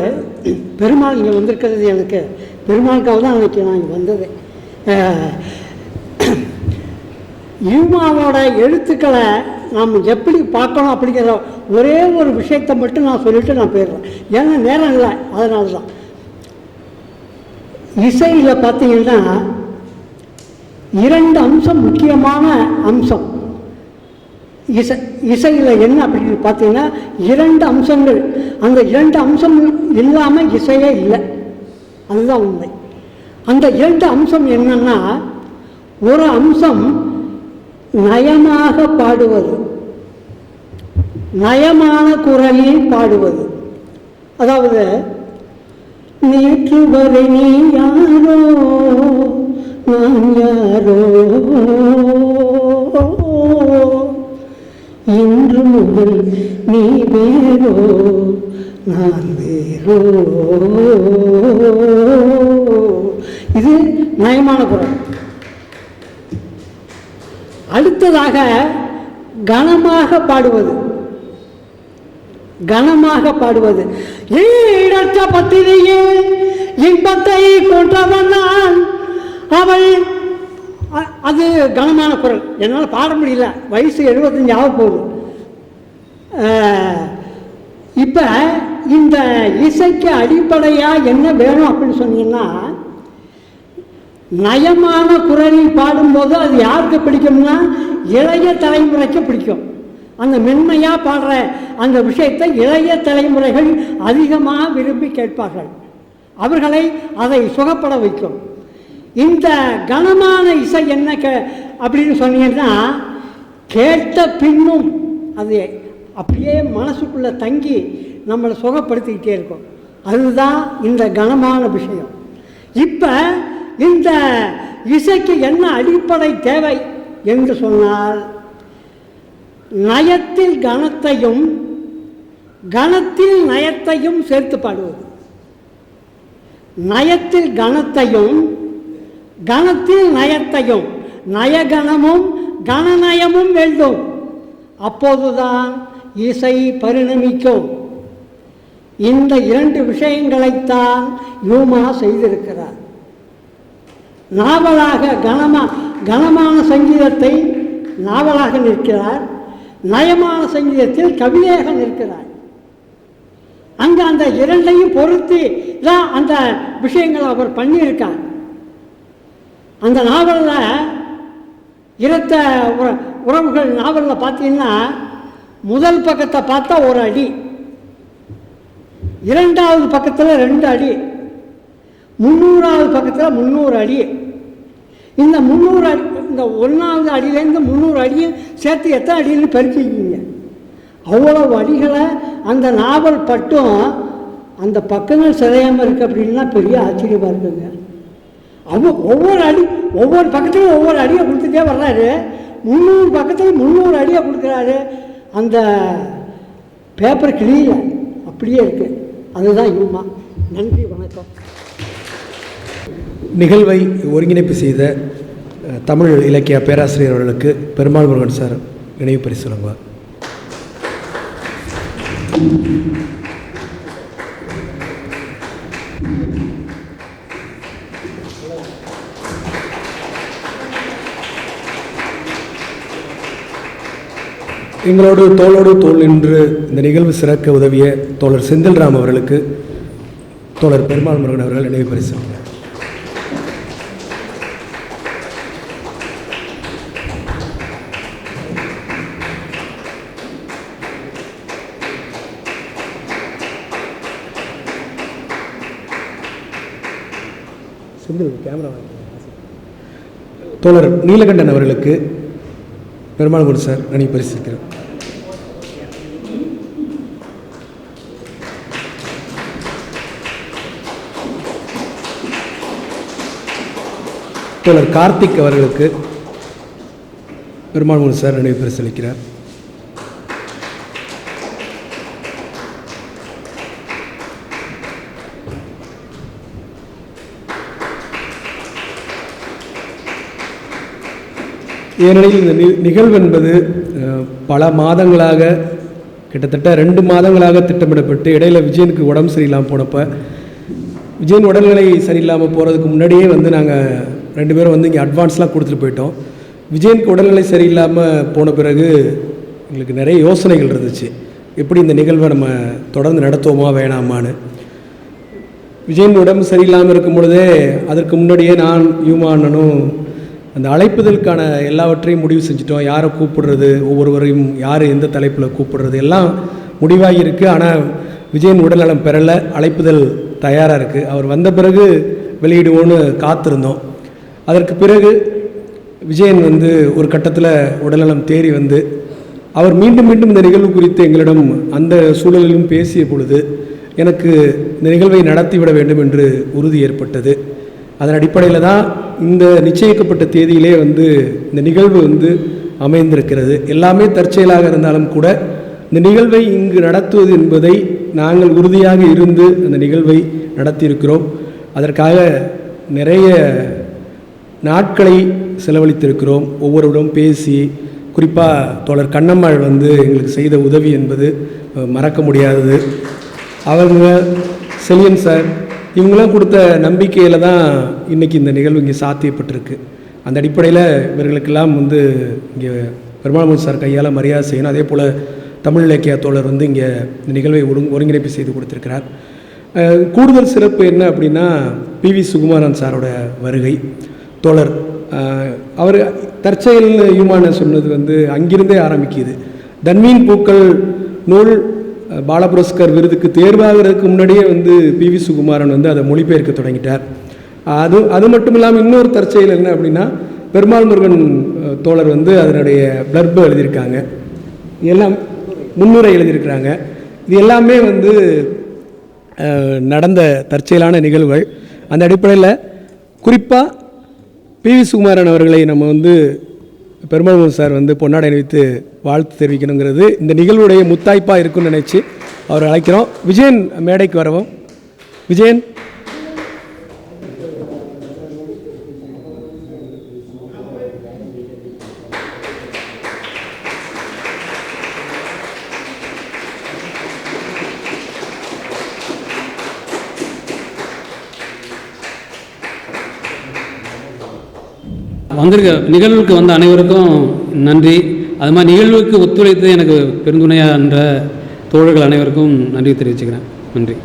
பெருமாள் இங்கே வந்திருக்கிறது எனக்கு பெருமாளுக்காக தான் அன்றைக்கி நான் இங்கே வந்தது. யூமாவோட எழுத்துக்களை நாம் எப்படி பார்க்கணும் அப்படிங்கிற ஒரே ஒரு விஷயத்தை மட்டும் நான் சொல்லிவிட்டு நான் போயிடுறேன். ஏன்னா நேரம் இல்லை, அதனால தான். இசையில் பார்த்தீங்கன்னா 2 அம்சம் முக்கியமான அம்சம். இசையில் என்ன அப்படின்னு பார்த்தீங்கன்னா 2 அம்சங்கள். அந்த 2 அம்சம் இல்லாமல் இசையே இல்லை, அதுதான் உண்மை. அந்த 2 அம்சம் என்னன்னா, ஒரு அம்சம் நயமாக பாடுவது, நயமான குரலில் பாடுவது. அதாவது நேற்று வரை நீ யாரோ நான் யாரோ, இன்று முதல் நீ வேறோ நான் வேறோ. இது நயமான குரல். அடுத்ததாக கனமாக பாடுவது. கனமாக பாடுவது ஈடற்ற பத்திரியே இன்பத்தை கொன்றவன் நான் அவள். அது கனமான குரல். என்னால் பாட முடியல, வயசு 75 ஆக போகுது. இப்போ இந்த இசைக்கு அடிப்படையாக என்ன வேணும் அப்படின்னு சொன்னீங்கன்னா, நயமான குரலில் பாடும்போது அது யாருக்கு பிடிக்கும்னா இளைய தலைமுறைக்கு பிடிக்கும். அந்த மென்மையாக பாடுற அந்த விஷயத்தை இளைய தலைமுறைகள் அதிகமாக விரும்பி கேட்பார்கள். அவர்களை அதை சுகப்பட வைக்கும். இந்த கனமான இசை என்ன அப்படின்னு சொன்னீங்கன்னா, கேட்ட பின்னும் அது அப்படியே மனசுக்குள்ளே தங்கி நம்மளை சுகப்படுத்திக்கிட்டே இருக்கும். அதுதான் இந்த கனமான விஷயம். இப்போ இந்த இசைக்கு என்ன அடிப்படை தேவை என்று சொன்னால், நயத்தில் கனத்தையும் கனத்தில் நயத்தையும் சேர்த்து பாடுவது. நயத்தில் கனத்தையும் கனத்தில் நயத்தையும், நயகனமும் கனநயமும் வேண்டும். அப்போதுதான் இசை பரிணமிக்கும். இந்த 2 விஷயங்களைத்தான் யூமா செய்திருக்கிறார். நாவலாக கனமான சங்கீதத்தை நாவலாக நிற்கிறார், நயமான சங்கீதத்தில் கவிதையாக நிற்கிறார். அங்கே அந்த 2ஐயும் பொருத்தி தான் அந்த விஷயங்களை அவர் பண்ணியிருக்கார். அந்த நாவலில் இரத்த உறவுகள் நாவலில் பார்த்தீங்கன்னா, முதல் பக்கத்தை பார்த்தா 1 அடி, 2வது பக்கத்தில் 2 அடி, 300வது பக்கத்தில் 300 அடி. இந்த 300 அடி, இந்த 1வது அடியிலேருந்து 300 அடியும் சேர்த்து எத்தனை அடின்னு பெருக்கிக்கிங்க. அவ்வளவு அடிகளை அந்த நாவல் பட்டும் அந்த பக்கங்கள் சிதையாமல் இருக்குது அப்படின்னா பெரிய ஆச்சரியமாக இருக்குங்க. ஒவ்வொரு பக்கத்துலையும் ஒவ்வொரு அடியை கொடுத்துட்டே வர்றாரு. 300 பக்கத்தில் 300 அடியை கொடுக்குறாரு. அந்த பேப்பர் கிளியில் அப்படியே இருக்குது. அதுதான் யூமா. நன்றி, வணக்கம். நிகழ்வை ஒருங்கிணைப்பு செய்த தமிழ் இலக்கிய பேராசிரியர் அவர்களுக்கு பெருமாள் முருகன் சார் நினைவு பரிசு வழங்குவார். எங்களோடு தோளோடு தோள் நின்று இந்த நிகழ்வு சிறக்க உதவிய தோழர் செந்தில்ராம் அவர்களுக்கு தோழர் பெருமாள் முருகன் அவர்கள் நினைவு பரிசு. கேமரா தோழர் நீலகண்டன் அவர்களுக்கு பெருமாள் முருகன் சார் நினைவு பரிசளிக்கிறார். தோழர் கார்த்திக் அவர்களுக்கு பெருமாள் முருகன் சார் நினைவு பரிசளிக்கிறார். ஏனெனில் இந்த நிகழ்வு என்பது பல மாதங்களாக, கிட்டத்தட்ட 2 மாதங்களாக திட்டமிடப்பட்டு, இடையில விஜயனுக்கு உடம்பு சரியில்லாமல் போனப்போ, விஜயன் உடல்நிலை சரியில்லாமல் போகிறதுக்கு முன்னாடியே வந்து நாங்கள் 2 பேரும் வந்து இங்கே அட்வான்ஸ்லாம் கொடுத்துட்டு போயிட்டோம். விஜயனுக்கு உடல்நிலை சரியில்லாமல் போன பிறகு எங்களுக்கு நிறைய யோசனைகள் இருந்துச்சு, எப்படி இந்த நிகழ்வை நம்ம தொடர்ந்து நடத்துவோமா வேணாமான்னு. விஜயன் உடம்பு சரியில்லாமல் இருக்கும் பொழுதே அதற்கு முன்னாடியே நான் யூமா அண்ணனும் அந்த அழைப்புதலுக்கான எல்லாவற்றையும் முடிவு செஞ்சிட்டோம். யாரை கூப்பிடுறது, ஒவ்வொருவரையும் யார் எந்த தலைப்பில் கூப்பிடுறது எல்லாம் முடிவாகி இருக்குது. ஆனால் விஜயன் உடல்நலம் பெறலை, அழைப்புதல் தயாராக இருக்குது. அவர் வந்த பிறகு வெளியிடுவோன்னு காத்திருந்தோம். அதற்கு பிறகு விஜயன் வந்து ஒரு கட்டத்தில் உடல்நலம் தேறி வந்து அவர் மீண்டும் மீண்டும் இந்த நிகழ்வு குறித்து எங்களிடம் அந்த சூழலிலும் பேசிய பொழுது எனக்கு இந்த நிகழ்வை நடத்திவிட வேண்டும் என்று உறுதி ஏற்பட்டது. அதன் அடிப்படையில் தான் இந்த நிச்சயிக்கப்பட்ட தேதியிலே வந்து இந்த நிகழ்வு வந்து அமைந்திருக்கிறது. எல்லாமே தற்செயலாக இருந்தாலும் கூட இந்த நிகழ்வை இங்கு நடத்துவது என்பதை நாங்கள் உறுதியாக இருந்து அந்த நிகழ்வை நடத்தியிருக்கிறோம். அதற்காக நிறைய நாட்களை செலவழித்திருக்கிறோம். ஒவ்வொருவரும் பேசி, குறிப்பாக தோழர் கண்ணம்மாள் வந்து எங்களுக்கு செய்த உதவி என்பது மறக்க முடியாதது. அவங்க, செலியன் சார், இவங்களாம் கொடுத்த நம்பிக்கையில் தான் இன்றைக்கி இந்த நிகழ்வு இங்கே சாத்தியப்பட்டிருக்கு. அந்த அடிப்படையில் இவர்களுக்கெல்லாம் வந்து இங்கே பெருமாள் சார் கையால் மரியாதை செய்யணும். அதே போல் தமிழ் இலக்கிய தோழர் வந்து இங்கே இந்த நிகழ்வை ஒருங்கிணைப்பு செய்து கொடுத்துருக்கிறார். கூடுதல் சிறப்பு என்ன அப்படின்னா, PV சுகுமாரன் சாரோட வருகை. தோழர் அவர் தற்செயல் யூமான சொன்னது வந்து அங்கிருந்தே ஆரம்பிக்குது. தன்மீன் பூக்கள் நூல் பாலபுரஸ்கர் விருதுக்கு தேர்வாகிறதுக்கு முன்னாடியே வந்து PV சுகுமாரன் வந்து அதை மொழிபெயர்க்க தொடங்கிட்டார். அது மட்டும் இல்லாமல் இன்னொரு தற்செயல் என்ன அப்படின்னா, பெருமாள் முருகன் தோழர் வந்து அதனுடைய பிளர்பு எழுதியிருக்காங்க, எல்லாம் முன்னுரை எழுதியிருக்கிறாங்க. இது எல்லாமே வந்து நடந்த தற்செயலான நிகழ்வுகள். அந்த அடிப்படையில் குறிப்பாக PV சுகுமாரன் அவர்களை நம்ம வந்து பெருமாள் சார் வந்து பொன்னாடை அணிவித்து வாழ்த்து தெரிவிக்கணுங்கிறது இந்த நிகழ்வுடைய முத்தாய்ப்பாக இருக்குன்னு நினச்சி அவர் அழைக்கிறோம். விஜயன் மேடைக்கு வரவும். விஜயன். வந்திருக்க நிகழ்வுக்கு வந்த அனைவருக்கும் நன்றி. அது மாதிரி நிகழ்வுக்கு ஒத்துழைத்து எனக்கு பெருந்துணையாக என்ற தோழர்கள் அனைவருக்கும் நன்றி தெரிவிச்சுக்கிறேன். நன்றி.